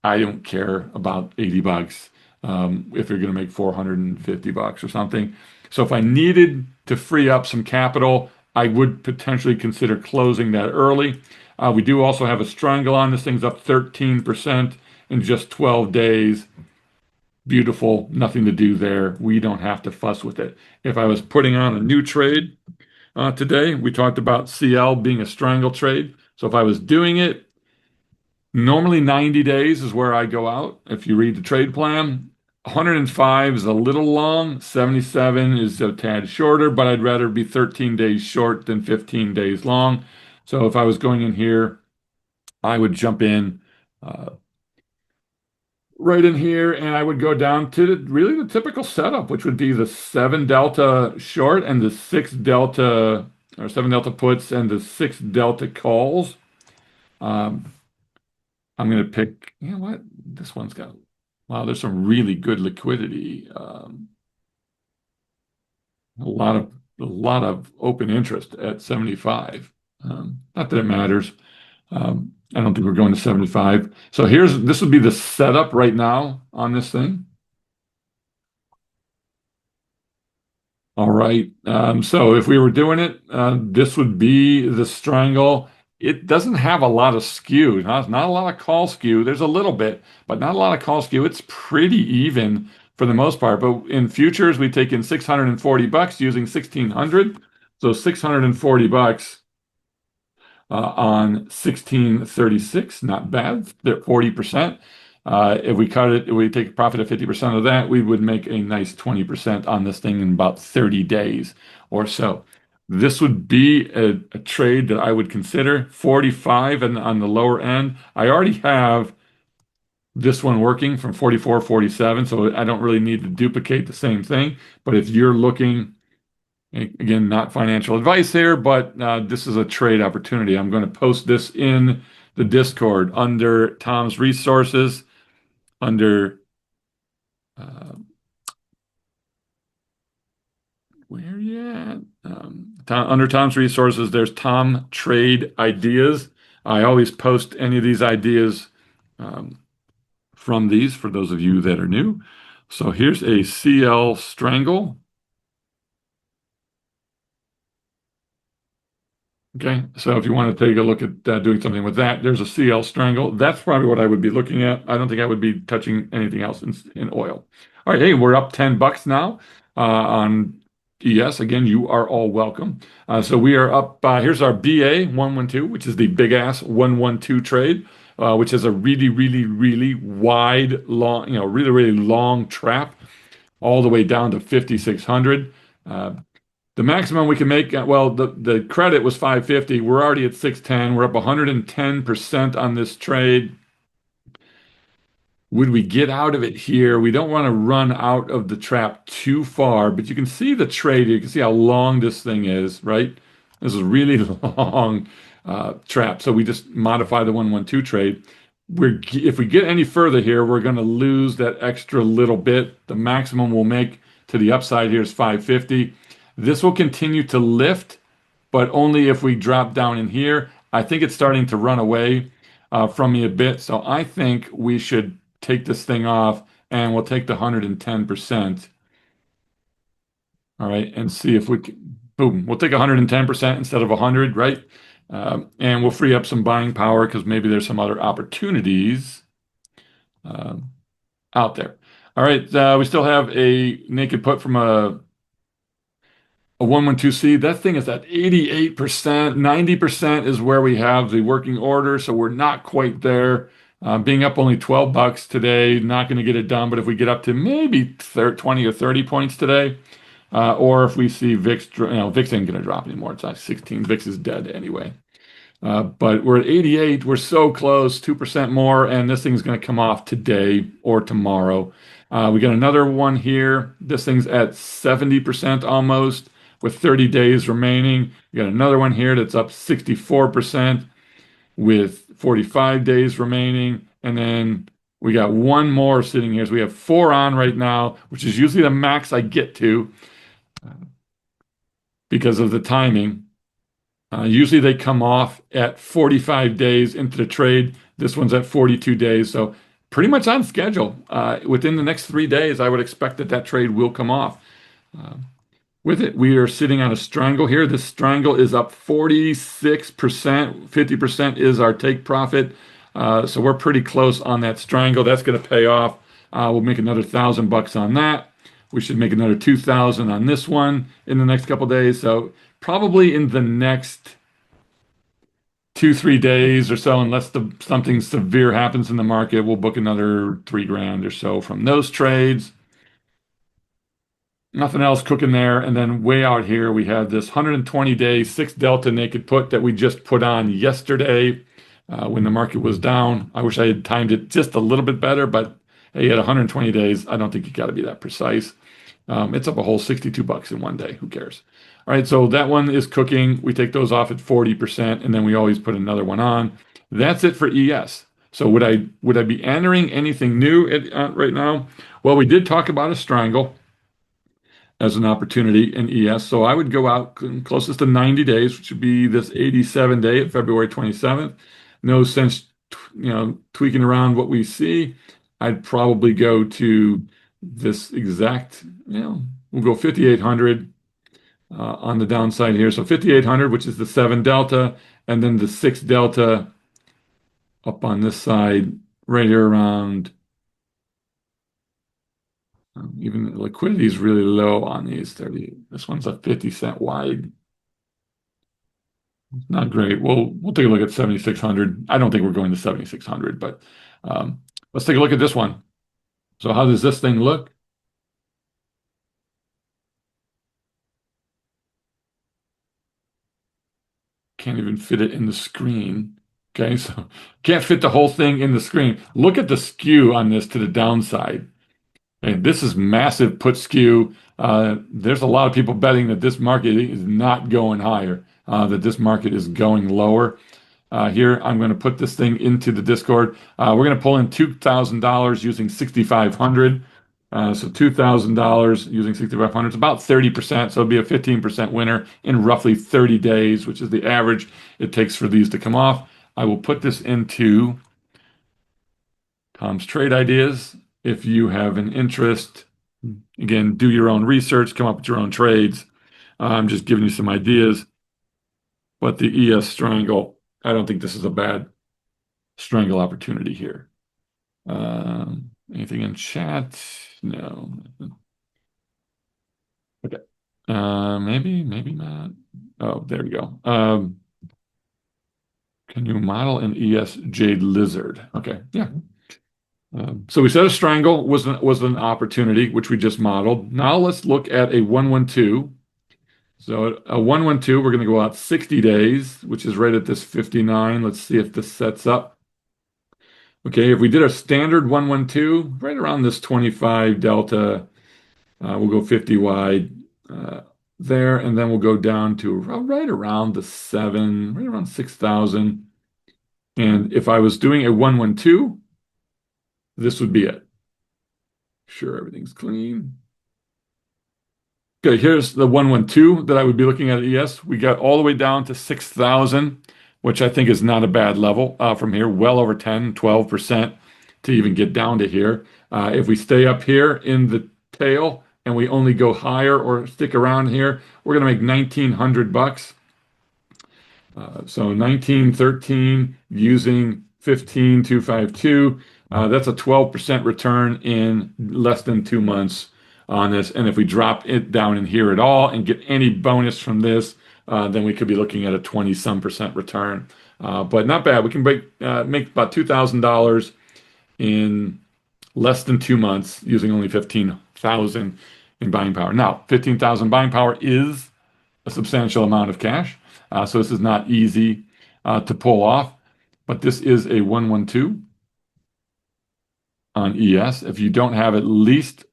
I don't care about $80 if you're going to make $450 or something. So if I needed to free up some capital, I would potentially consider closing that early. We do also have a strangle on. This thing's up 13% in just 12 days. Beautiful. Nothing to do there. We don't have to fuss with it. If I was putting on a new trade today, we talked about CL being a strangle trade. So if I was doing it, normally 90 days is where I go out. If you read the trade plan, 105 is a little long, 77 is a tad shorter, but I'd rather be 13 days short than 15 days long. So if I was going in here, I would jump in right in here and I would go down to really the typical setup, which would be the 7 delta short and the 6 delta or 7 delta puts and the 6 delta calls. I'm going to pick, you know what? This one's got, wow, there's some really good liquidity. A lot of open interest at 75. Not that it matters. I don't think we're going to 75. So this would be the setup right now on this thing. All right. So if we were doing it, this would be the strangle. It doesn't have a lot of skew, not a lot of call skew. There's a little bit, but not a lot of call skew. It's pretty even for the most part. But in futures, we take in $640 using 1600. So $640 on 1636, not bad. They're 40%. If we cut it, if we take a profit of 50% of that, we would make a nice 20% on this thing in about 30 days or so. This would be a trade that I would consider 45 and on the lower end. I already have this one working from 44, 47, so I don't really need to duplicate the same thing. But if you're looking, again, not financial advice here, but this is a trade opportunity. I'm going to post this in the Discord under Tom's resources, under Where you at? Under Tom's resources, there's Tom Trade Ideas. I always post any of these ideas um, from these for those of you that are new. So here's a CL Strangle. Okay, so if you want to take a look at doing something with that, there's a CL Strangle. That's probably what I would be looking at. I don't think I would be touching anything else in oil. All right, hey, we're up $10 now on ES. Again, you are all welcome. So we are up. Here's our BA 112, which is the big ass 112 trade, which is a really, really, really wide, long, really, really long trap all the way down to 5,600. The maximum we can make, well, the credit was 550. We're already at 610. We're up 110% on this trade. Would we get out of it here? We don't want to run out of the trap too far, but you can see the trade. You can see how long this thing is, right? This is a really long trap. So we just modify the 112 trade. If we get any further here, we're going to lose that extra little bit. The maximum we'll make to the upside here is 550. This will continue to lift, but only if we drop down in here. I think it's starting to run away from me a bit. So I think we should take this thing off and we'll take the 110%. All right, and see if we can, boom, we'll take 110% instead of 100, right? And we'll free up some buying power because maybe there's some other opportunities uh, out there. All right, we still have a naked put from a 112C. That thing is at 88%. 90% is where we have the working order, so we're not quite there. Being up only $12 today, not going to get it done. But if we get up to maybe 20 or 30 points today, or if we see VIX, VIX ain't going to drop anymore. It's at 16. VIX is dead anyway. But we're at 88. We're so close, 2% more, and this thing's going to come off today or tomorrow. We got another one here. This thing's at 70% almost with 30 days remaining. We got another one here that's up 64% with 45 days remaining. And then we got one more sitting here. So we have four on right now, which is usually the max I get to because of the timing. Usually they come off at 45 days into the trade. This one's at 42 days. So pretty much on schedule. Within the next 3 days, I would expect that trade will come off. With it, we are sitting on a strangle here. This strangle is up 46%. 50% is our take profit. So we're pretty close on that strangle. That's going to pay off. We'll make another $1,000 on that. We should make another 2,000 on this one in the next couple days. So probably in the next 2-3 days or so, unless something severe happens in the market, we'll book another $3,000 or so from those trades. Nothing else cooking there. And then way out here, we have this 120-day 6 delta naked put that we just put on yesterday when the market was down. I wish I had timed it just a little bit better, but hey, at 120 days, I don't think you got to be that precise. It's up a whole $62 in one day. Who cares? All right, so that one is cooking. We take those off at 40%, and then we always put another one on. That's it for ES. So would I be entering anything new right now? Well, we did talk about a strangle as an opportunity in ES. So I would go out closest to 90 days, which would be this 87 day at February 27th. No sense, tweaking around what we see. I'd probably go to this exact, we'll go 5,800 on the downside here. So 5,800, which is the 7 delta, and then the 6 delta up on this side right here around. Even the liquidity is really low on these 30. This one's a 50-cent wide. Not great. We'll take a look at 7,600. I don't think we're going to 7,600, but let's take a look at this one. So how does this thing look? Can't even fit it in the screen. Okay, so can't fit the whole thing in the screen. Look at the skew on this to the downside. And this is massive put skew. There's a lot of people betting that this market is not going higher, that this market is going lower. Here, I'm going to put this thing into the Discord. We're going to pull in $2,000 using 6,500. So $2,000 using 6,500 is about 30%. So it'd be a 15% winner in roughly 30 days, which is the average it takes for these to come off. I will put this into Tom's trade ideas. If you have an interest, again, do your own research, come up with your own trades. I'm just giving you some ideas. But the ES strangle, I don't think this is a bad strangle opportunity here. Anything in chat? No. Okay. Maybe not. Oh, there we go. Can you model an ES Jade lizard? Okay, yeah. So we said a strangle was an opportunity, which we just modeled. Now let's look at a 112. So a 112, we're going to go out 60 days, which is right at this 59. Let's see if this sets up. Okay, if we did a standard 112, right around this 25 delta, we'll go 50 wide there, and then we'll go down to right around the 7, right around 6,000. And if I was doing a 112, this would be it. Sure, everything's clean. Okay, here's the 112 that I would be looking at ES. We got all the way down to 6,000, which I think is not a bad level from here, well over 10, 12% to even get down to here. If we stay up here in the tail and we only go higher or stick around here, we're going to make 1,900 bucks. So 1913 using 15,252. That's a 12% return in less than 2 months on this. And if we drop it down in here at all and get any bonus from this, then we could be looking at a 20-some% return. But not bad. We can make about $2,000 in less than 2 months using only 15,000 in buying power. Now, 15,000 buying power is a substantial amount of cash. So this is not easy to pull off, but this is a 112 on ES. If you don't have at least,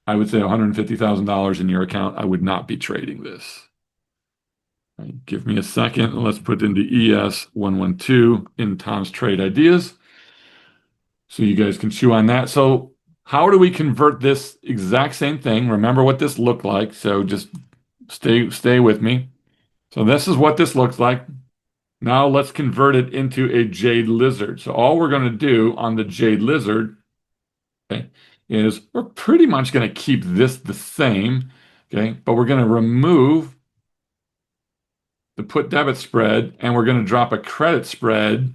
I would say $150,000 in your account, I would not be trading this. Right, give me a second. Let's put in the ES 112 in Tom's trade ideas so you guys can chew on that. So how do we convert this exact same thing? Remember what this looked like. So just stay with me. So this is what this looks like. Now let's convert it into a Jade lizard. So all we're going to do on the Jade lizard, okay, is we're pretty much going to keep this the same, okay, but we're going to remove the put debit spread and we're going to drop a credit spread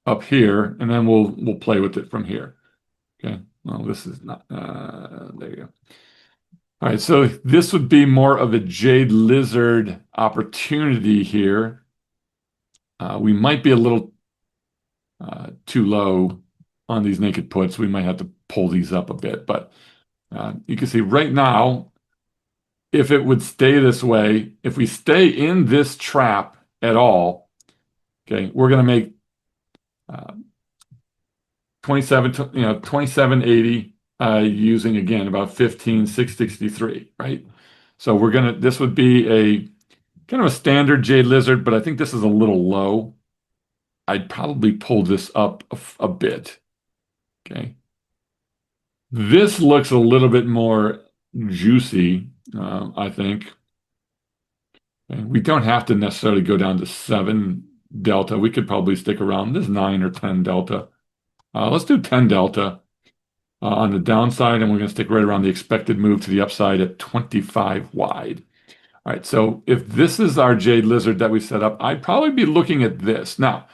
up here, and then we'll play with it from here. Okay. Well, this is not there you go. All right, so this would be more of a Jade lizard opportunity here. We might be a little too low on these naked puts. We might have to pull these up a bit, but you can see right now, if it would stay this way, if we stay in this trap at all, okay, we're going to make 2780 using again about 15,663, right? So this would be a kind of a standard Jade lizard, but I think this is a little low. I'd probably pull this up a bit. Okay. This looks a little bit more juicy, I think. Okay. We don't have to necessarily go down to 7 delta. We could probably stick around this 9 or 10 delta. Let's do 10 delta on the downside, and we're going to stick right around the expected move to the upside at 25 wide. All right, so if this is our Jade lizard that we set up, I'd probably be looking at this. Now,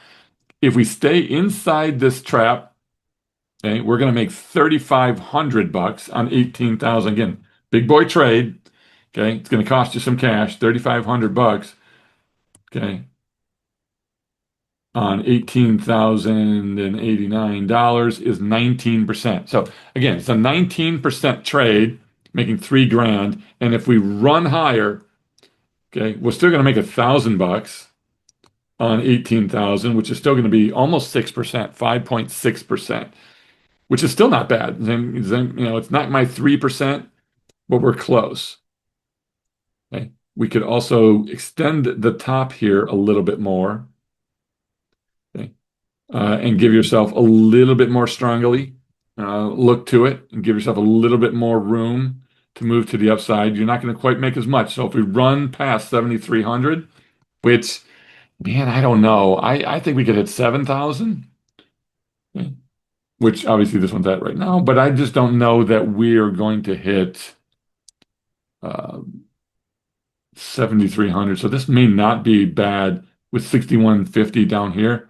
if we stay inside this trap, okay, we're going to make 3,500 bucks on 18,000. Again, big boy trade. Okay, it's going to cost you some cash, 3,500 bucks. Okay, on $18,089 is 19%. So again, it's a 19% trade, making 3 grand. And if we run higher, okay, we're still going to make 1,000 bucks on 18,000, which is still going to be almost 6%, 5.6%, which is still not bad. It's not my 3%, but we're close. Okay, we could also extend the top here a little bit more. Okay. And give yourself a little bit more strongly. look to it and give yourself a little bit more room to move to the upside. You're not going to quite make as much. So if we run past 7,300, which, man, I don't know. I think we could hit 7,000, which obviously this one's at right now, but I just don't know that we're going to hit uh, 7,300. So this may not be bad with 6,150 down here,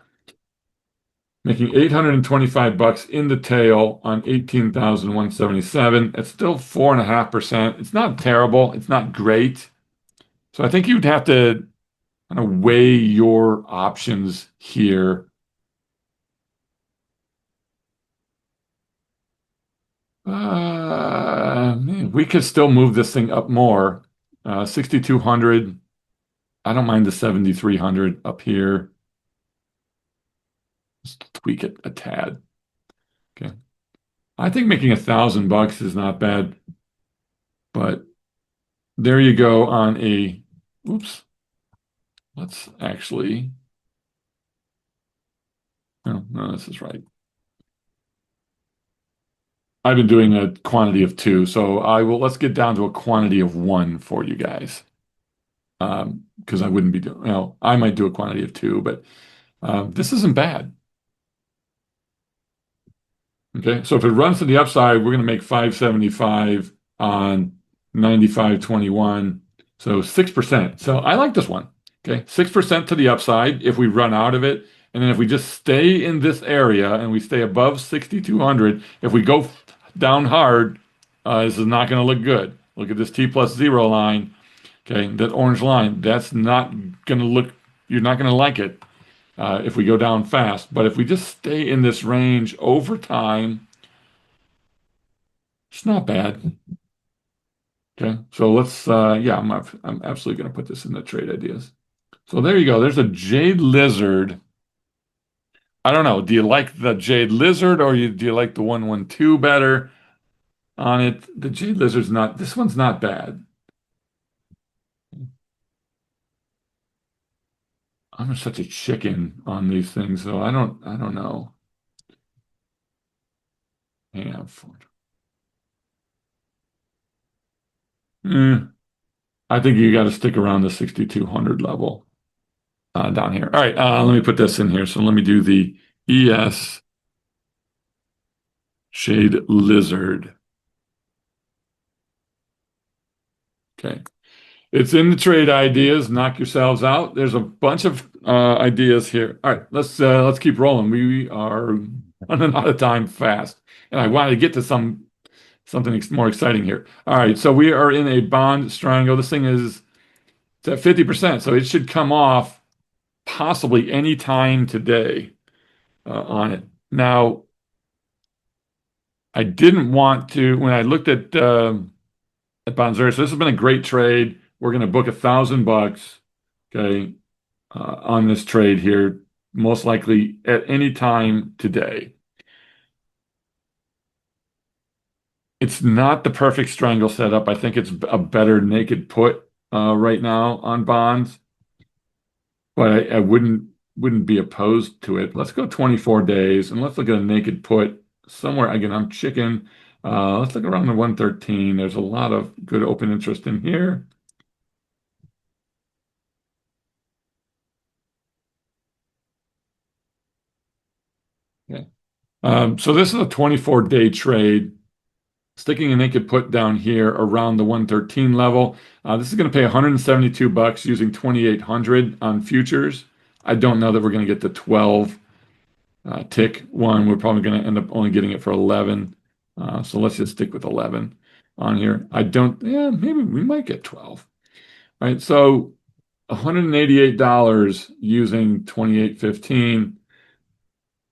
making 825 bucks in the tail on 18,177. It's still 4.5%. It's not terrible. It's not great. So I think you'd have to kind of weigh your options here. Man, we could still move this thing up more. 6,200. I don't mind the 7,300 up here. Just tweak it a tad. Okay. I think making $1,000 is not bad, but there you go on a, oops, let's actually, no, this is right. I've been doing a quantity of two, so let's get down to a quantity of one for you guys. Because I wouldn't be doing, I might do a quantity of two, but this isn't bad. Okay, so if it runs to the upside, we're going to make 575 on 95.21, so 6%. So I like this one. Okay, 6% to the upside if we run out of it. And then if we just stay in this area and we stay above 6,200, if we go down hard, this is not going to look good. Look at this T plus zero line. Okay, that orange line, that's not going to look, you're not going to like it if we go down fast. But if we just stay in this range over time, it's not bad. Okay, so let's, yeah, I'm absolutely going to put this in the trade ideas. So there you go. There's a Jade Lizard. I don't know. Do you like the Jade Lizard or do you like the 112 better on it? The Jade Lizard's not, this one's not bad. I'm such a chicken on these things, so I don't know. Yeah, eh, I think you got to stick around the 6,200 level down here. All right, let me put this in here. So let me do the ES Shade Lizard. Okay. It's in the trade ideas. Knock yourselves out. There's a bunch of ideas here. All right, let's keep rolling. We are running out of time fast, and I wanted to get to something more exciting here. All right, so we are in a bond strangle. This thing is it's at 50%, so it should come off possibly any time today on it. Now, I didn't want to when I looked at Bonzera. So this has been a great trade. We're going to book $1,000, okay, on this trade here, most likely at any time today. It's not the perfect strangle setup. I think it's a better naked put right now on bonds, but I wouldn't be opposed to it. Let's go 24 days and let's look at a naked put somewhere. Again, I'm chicken. Let's look around the 113. There's a lot of good open interest in here. Okay. So this is a 24-day trade. Sticking a naked put down here around the 113 level. This is going to pay 172 bucks using 2,800 on futures. I don't know that we're going to get the 12 tick one. We're probably going to end up only getting it for 11. So let's just stick with 11 on here. Yeah, maybe we might get 12. All right, so $188 using 2815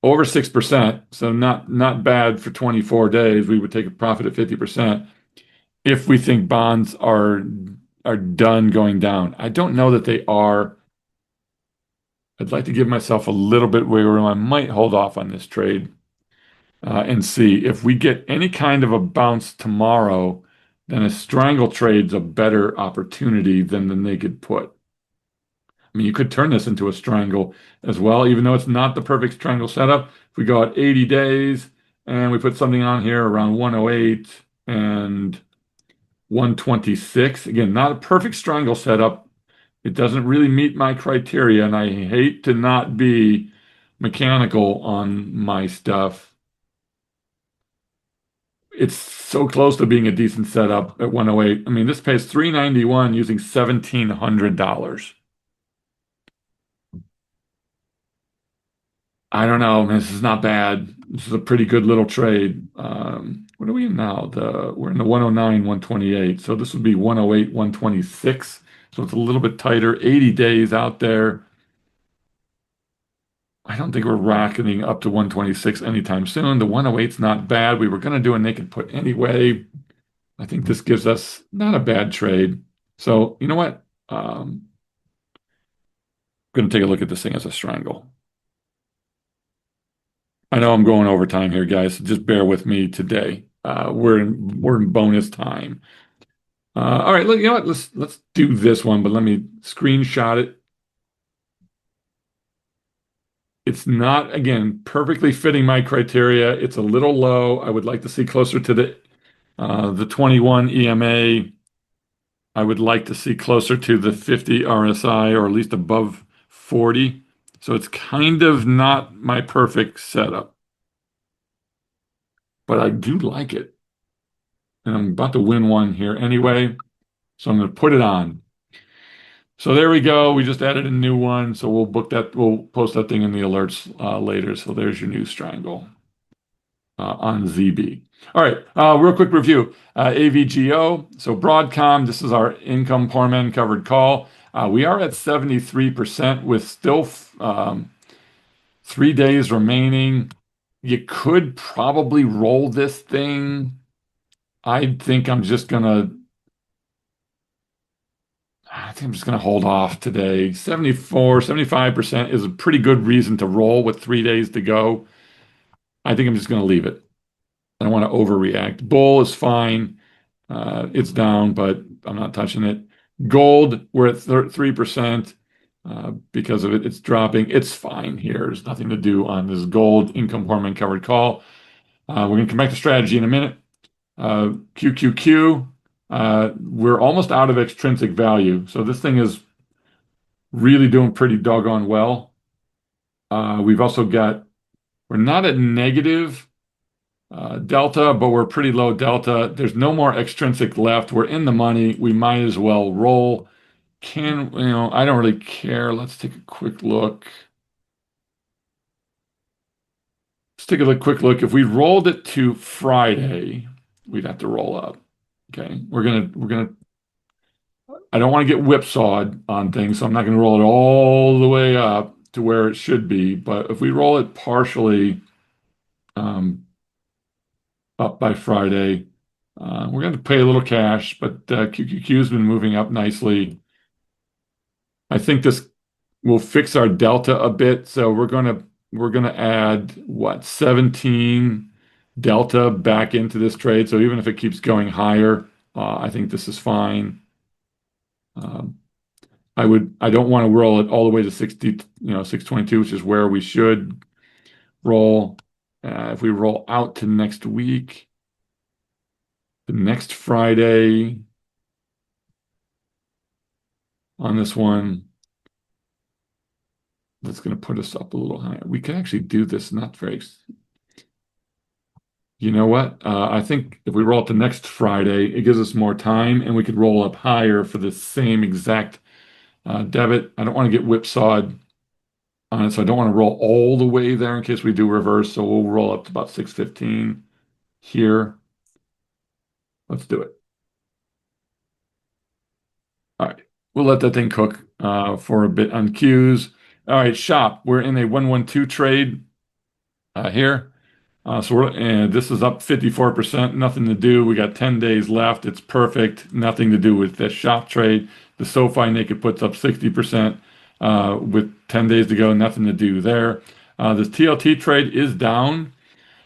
over 6%, so not bad for 24 days. We would take a profit at 50% if we think bonds are done going down. I don't know that they are. I'd like to give myself a little bit wiggle room. I might hold off on this trade and see if we get any kind of a bounce tomorrow, then a strangle trade's a better opportunity than the naked put. I mean, you could turn this into a strangle as well, even though it's not the perfect strangle setup. If we go out 80 days And we put something on here around 108 and 126. Again, not a perfect strangle setup. It doesn't really meet my criteria, and I hate to not be mechanical on my stuff. It's so close to being a decent setup at 108. I mean, this pays 391 using $1,700. I don't know. This is not bad. This is a pretty good little trade. What are we in now? We're in the 109, 128. So this would be 108, 126. So it's a little bit tighter. 80 days out there. I don't think we're rocketing up to 126 anytime soon. The 108's not bad. We were going to do a naked put anyway. I think this gives us not a bad trade. So you know what? I'm going to take a look at this thing as a strangle. I know I'm going over time here, guys. So just bear with me today. We're in bonus time. All right, look, you know what? Let's do this one, but let me screenshot it. It's not, again, perfectly fitting my criteria. It's a little low. I would like to see closer to the 21 EMA. I would like to see closer to the 50 RSI or at least above 40. So it's kind of not my perfect setup, but I do like it. And I'm about to win one here anyway. So I'm going to put it on. So there we go. We just added a new one. So we'll book that. We'll post that thing in the alerts later. So there's your new strangle on ZB. All right. Real quick review. AVGO. So Broadcom. This is our income poor men covered call. We are at 73% with still 3 days remaining. You could probably roll this thing. I think I'm just going to hold off today. 74, 75% is a pretty good reason to roll with 3 days to go. I think I'm just going to leave it. I don't want to overreact. Bull is fine. It's down, but I'm not touching it. Gold, we're at 3%. Because of it, it's dropping. It's fine here. There's nothing to do on this gold income hormone covered call. We're going to come back to strategy in a minute. QQQ, we're almost out of extrinsic value. So this thing is really doing pretty doggone well. We're not at negative delta, but we're pretty low delta. There's no more extrinsic left. We're in the money. We might as well roll. I don't really care. Let's take a quick look. Let's take a quick look. If we rolled it to Friday, we'd have to roll up. Okay. I don't want to get whipsawed on things, so I'm not going to roll it all the way up to where it should be. But if we roll it partially up by Friday, we're going to pay a little cash, but QQQ has been moving up nicely. I think this will fix our delta a bit. So we're gonna add what 17 delta back into this trade. So even if it keeps going higher, I think this is fine. Um, I don't want to roll it all the way to 60, 622, which is where we should roll. If we roll out to next week, the next Friday on this one, that's going to put us up a little higher. We can actually do this, not very. You know what? I think if we roll it to next Friday, it gives us more time and we could roll up higher for the same exact debit. I don't want to get whipsawed on it, so I don't want to roll all the way there in case we do reverse. So we'll roll up to about 615 here. Let's do it. All right. We'll let that thing cook for a bit on Qs. All right, shop. We're in a 112 trade here. This is up 54%. Nothing to do. We got 10 days left. It's perfect. Nothing to do with this shop trade. The SoFi naked puts up 60% with 10 days to go. Nothing to do there. This TLT trade is down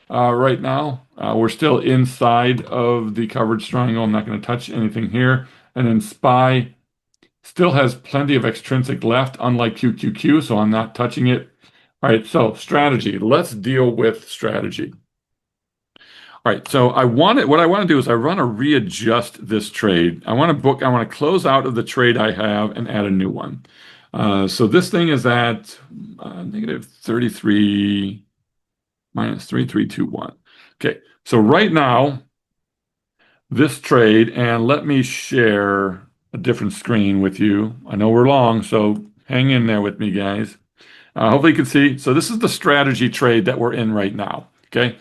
right now. We're still inside of the coverage triangle. I'm not going to touch anything here. And then SPY still has plenty of extrinsic left, unlike QQQ, so I'm not touching it. All right, so strategy. Let's deal with strategy. All right, so what I want to do is I want to readjust this trade. I want to close out of the trade I have and add a new one. So this thing is at negative 33 minus 3321. Okay, so right now, this trade, and let me share a different screen with you. I know we're long, so hang in there with me, guys. Hopefully you can see. So this is the strategy trade that we're in right now. Okay.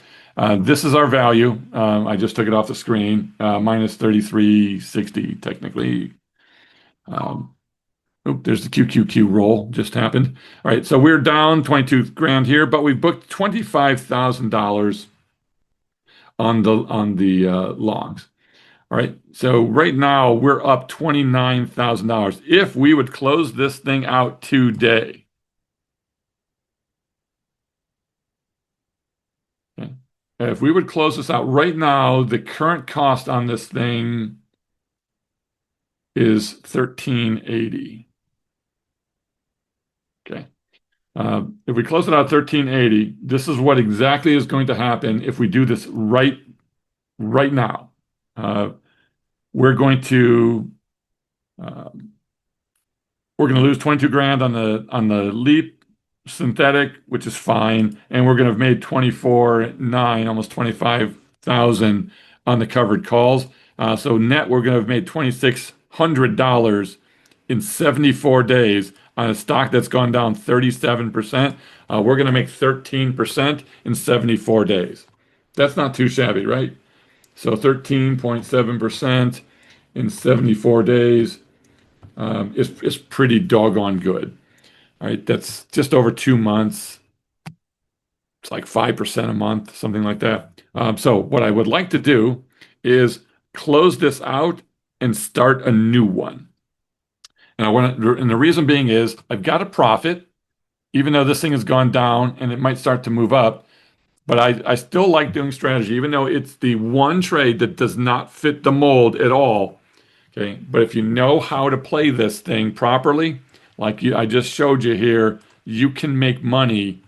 This is our value. I just took it off the screen. Minus 3360 technically. Um, there's the QQQ roll just happened. All right. So we're down 22 grand here, but we booked $25,000 on the longs. All right. So right now we're up $29,000. If we would close this thing out today, okay, if we would close this out right now, the current cost on this thing is 1380. Okay. If we close it out 1380, this is what exactly is going to happen if we do this right now. Uh, we're going to uh, we're going to lose 22 grand on the leap synthetic, which is fine, and we're going to have made 24.9, almost 25,000 on the covered calls. So net, we're going to have made $2,600 in 74 days on a stock that's gone down 37%. We're going to make 13% in 74 days. That's not too shabby, right? So 13.7% in 74 days is pretty doggone good. All right, that's just over 2 months. It's like 5% a month, something like that. So what I would like to do is close this out and start a new one. And the reason being is I've got a profit, even though this thing has gone down and it might start to move up. But I still like doing strategy, even though it's the one trade that does not fit the mold at all. Okay, but if you know how to play this thing properly, I just showed you here, you can make money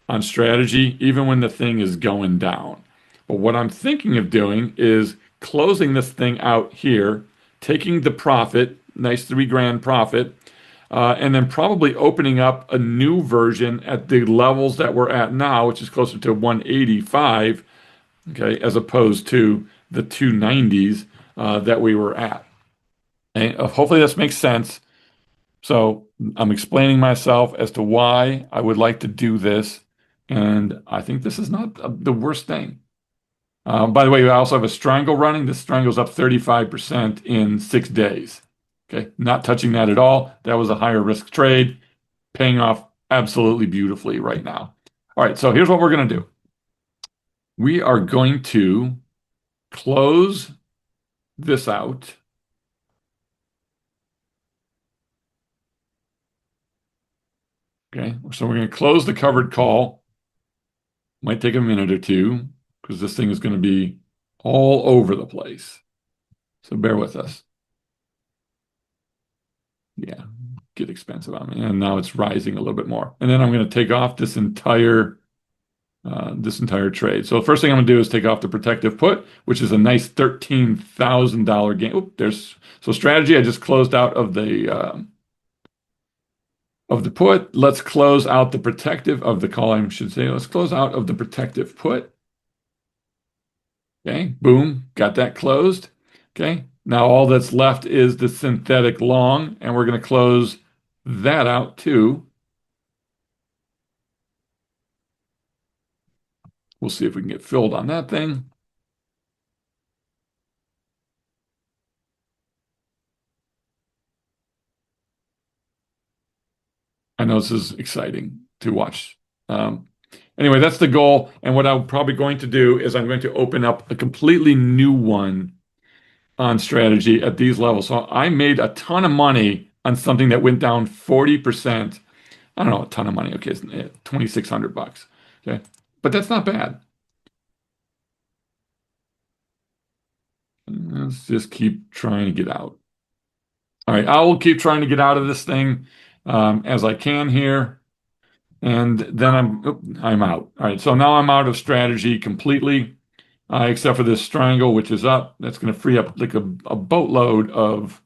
on strategy even when the thing is going down. But what I'm thinking of doing is closing this thing out here, taking the profit, nice 3 grand profit, and then probably opening up a new version at the levels that we're at now, which is closer to 185, okay, as opposed to the 290s that we were at. Okay? Hopefully this makes sense. So I'm explaining myself as to why I would like to do this, and I think this is not the worst thing. By the way, I also have a strangle running. This strangle's up 35% in 6 days. Okay, not touching that at all. That was a higher risk trade, paying off absolutely beautifully right now. All right, so here's what we're going to do. We are going to close this out. Okay, so we're going to close the covered call. Might take a minute or two because this thing is going to be all over the place. So bear with us. Yeah, get expensive on me. And now it's rising a little bit more. And then I'm going to take off this entire trade. So the first thing I'm going to do is take off the protective put, which is a nice $13,000 gain. So strategy, I just closed out of the put. Let's close out the protective of the call, I should say. Let's close out of the protective put. Okay, boom, got that closed. Okay, now all that's left is the synthetic long, and we're going to close that out too. We'll see if we can get filled on that thing. I know this is exciting to watch. Anyway, that's the goal. And what I'm probably going to do is I'm going to open up a completely new one on strategy at these levels. So I made a ton of money on something that went down 40%. I don't know, a ton of money. Okay, it's $2,600. Okay, but that's not bad. Let's just keep trying to get out. All right, I will keep trying to get out of this thing as I can here. And then I'm out. All right, so now I'm out of strategy completely. except for this Strangle, which is up. That's going to free up like a boatload of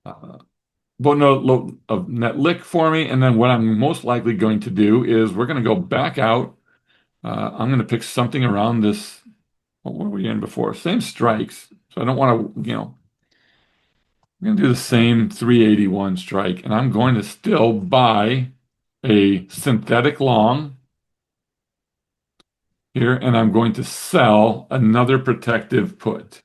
uh, boatload of net lick for me. And then what I'm most likely going to do is we're going to go back out. I'm going to pick something around this. What were we in before? Same strikes. So I don't want to, I'm going to do the same 381 strike, and I'm going to still buy a synthetic long here, and I'm going to sell another protective put,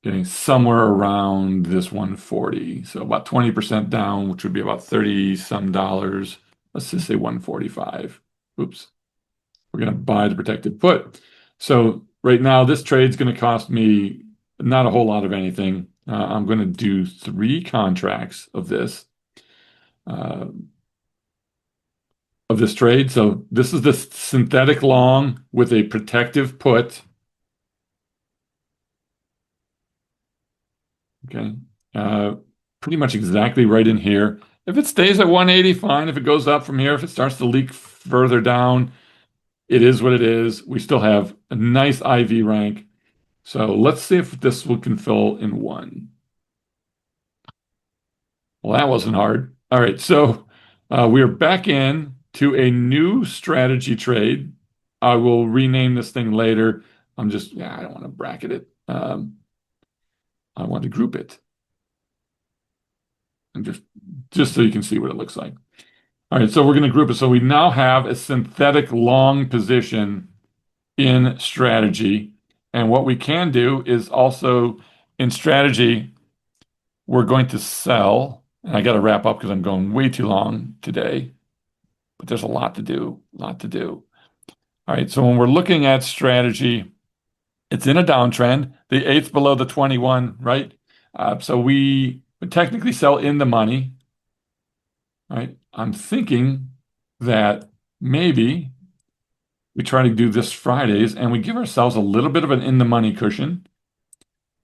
getting somewhere around this 140. So about 20% down, which would be about 30 some dollars. Let's just say 145. Oops. We're going to buy the protected put. So right now, this trade's going to cost me not a whole lot of anything. I'm going to do 3 contracts uh, of this trade. So this is the synthetic long with a protective put. Okay, uh, pretty much exactly right in here. If it stays at 180, fine. If it goes up from here, if it starts to leak further down, it is what it is. We still have a nice IV rank. So let's see if this one can fill in one. Well, that wasn't hard. All right, so we're back in to a new strategy trade. I will rename this thing later. I don't want to bracket it. I want to group it. And just so you can see what it looks like. All right, so we're going to group it. So we now have a synthetic long position in strategy. And what we can do is also in strategy, we're going to sell. And I got to wrap up because I'm going way too long today. But there's a lot to do, a lot to do. All right, so when we're looking at strategy, it's in a downtrend, the eighth below the 21, right? So we would technically sell in the money, right? I'm thinking that maybe we try to do this Fridays and we give ourselves a little bit of an in the money cushion.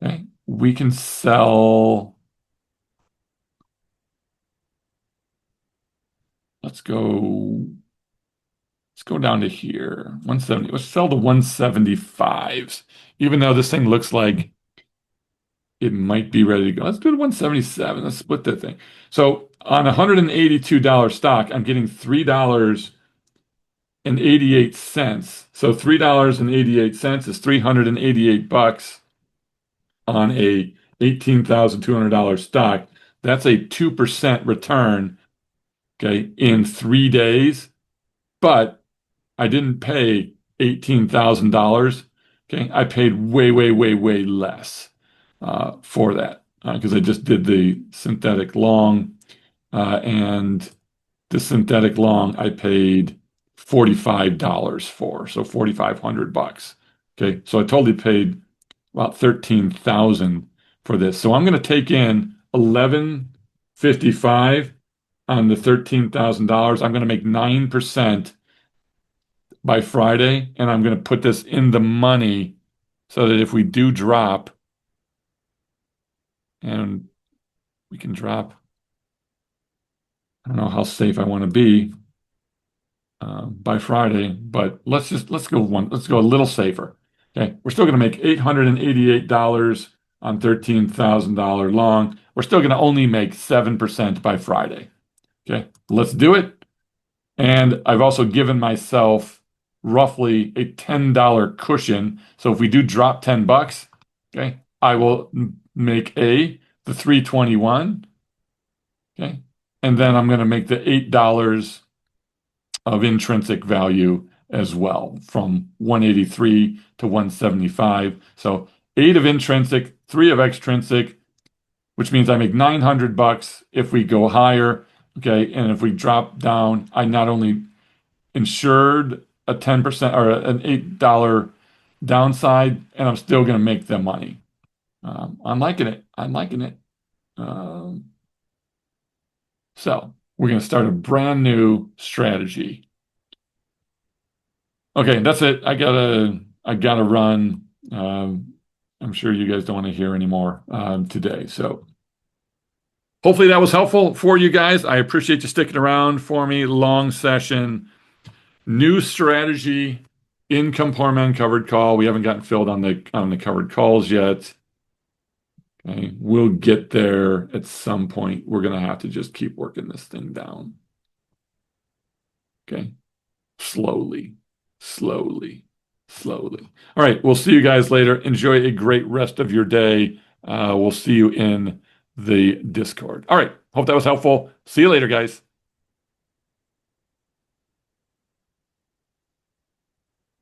Okay, we can sell. Let's go. Let's go down to here. 170. Let's sell the 175s. Even though this thing looks like it might be ready to go. Let's do the 177. Let's split that thing. So on a $182 stock, I'm getting $3.88. So $3.88 is 388 bucks on a $18,200 stock. That's a 2% return, okay, in 3 days. But I didn't pay $18,000. Okay, I paid way, way, way, way less for that because I just did the synthetic long, and the synthetic long I paid $45 for, so 4,500 bucks. Okay, so I totally paid about 13,000 for this. So I'm going to take in 1155 on the $13,000. I'm going to make 9% by Friday, and I'm going to put this in the money so that if we do drop, and we can drop, I don't know how safe I want to be by Friday, but let's go a little safer. Okay, we're still going to make $888 on $13,000 long. We're still going to only make 7% by Friday. Okay, let's do it. And I've also given myself roughly a $10 cushion. So if we do drop 10 bucks, okay, I will make the 321. Okay. And then I'm going to make the $8 of intrinsic value as well from 183 to 175. So 8 of intrinsic, 3 of extrinsic, which means I make 900 bucks if we go higher. Okay. And if we drop down, I not only insured a 10% or an $8 downside, and I'm still going to make the money. I'm liking it. I'm liking it. So we're going to start a brand new strategy. Okay, that's it. I gotta run. I'm sure you guys don't want to hear anymore today. So hopefully that was helpful for you guys. I appreciate you sticking around for me. Long session, new strategy. Income poor man covered call. We haven't gotten filled on the covered calls yet. Okay, we'll get there at some point. We're gonna have to just keep working this thing down. Okay, slowly, slowly, slowly. All right, we'll see you guys later. Enjoy a great rest of your day. We'll see you in the Discord. All right, hope that was helpful. See you later, guys.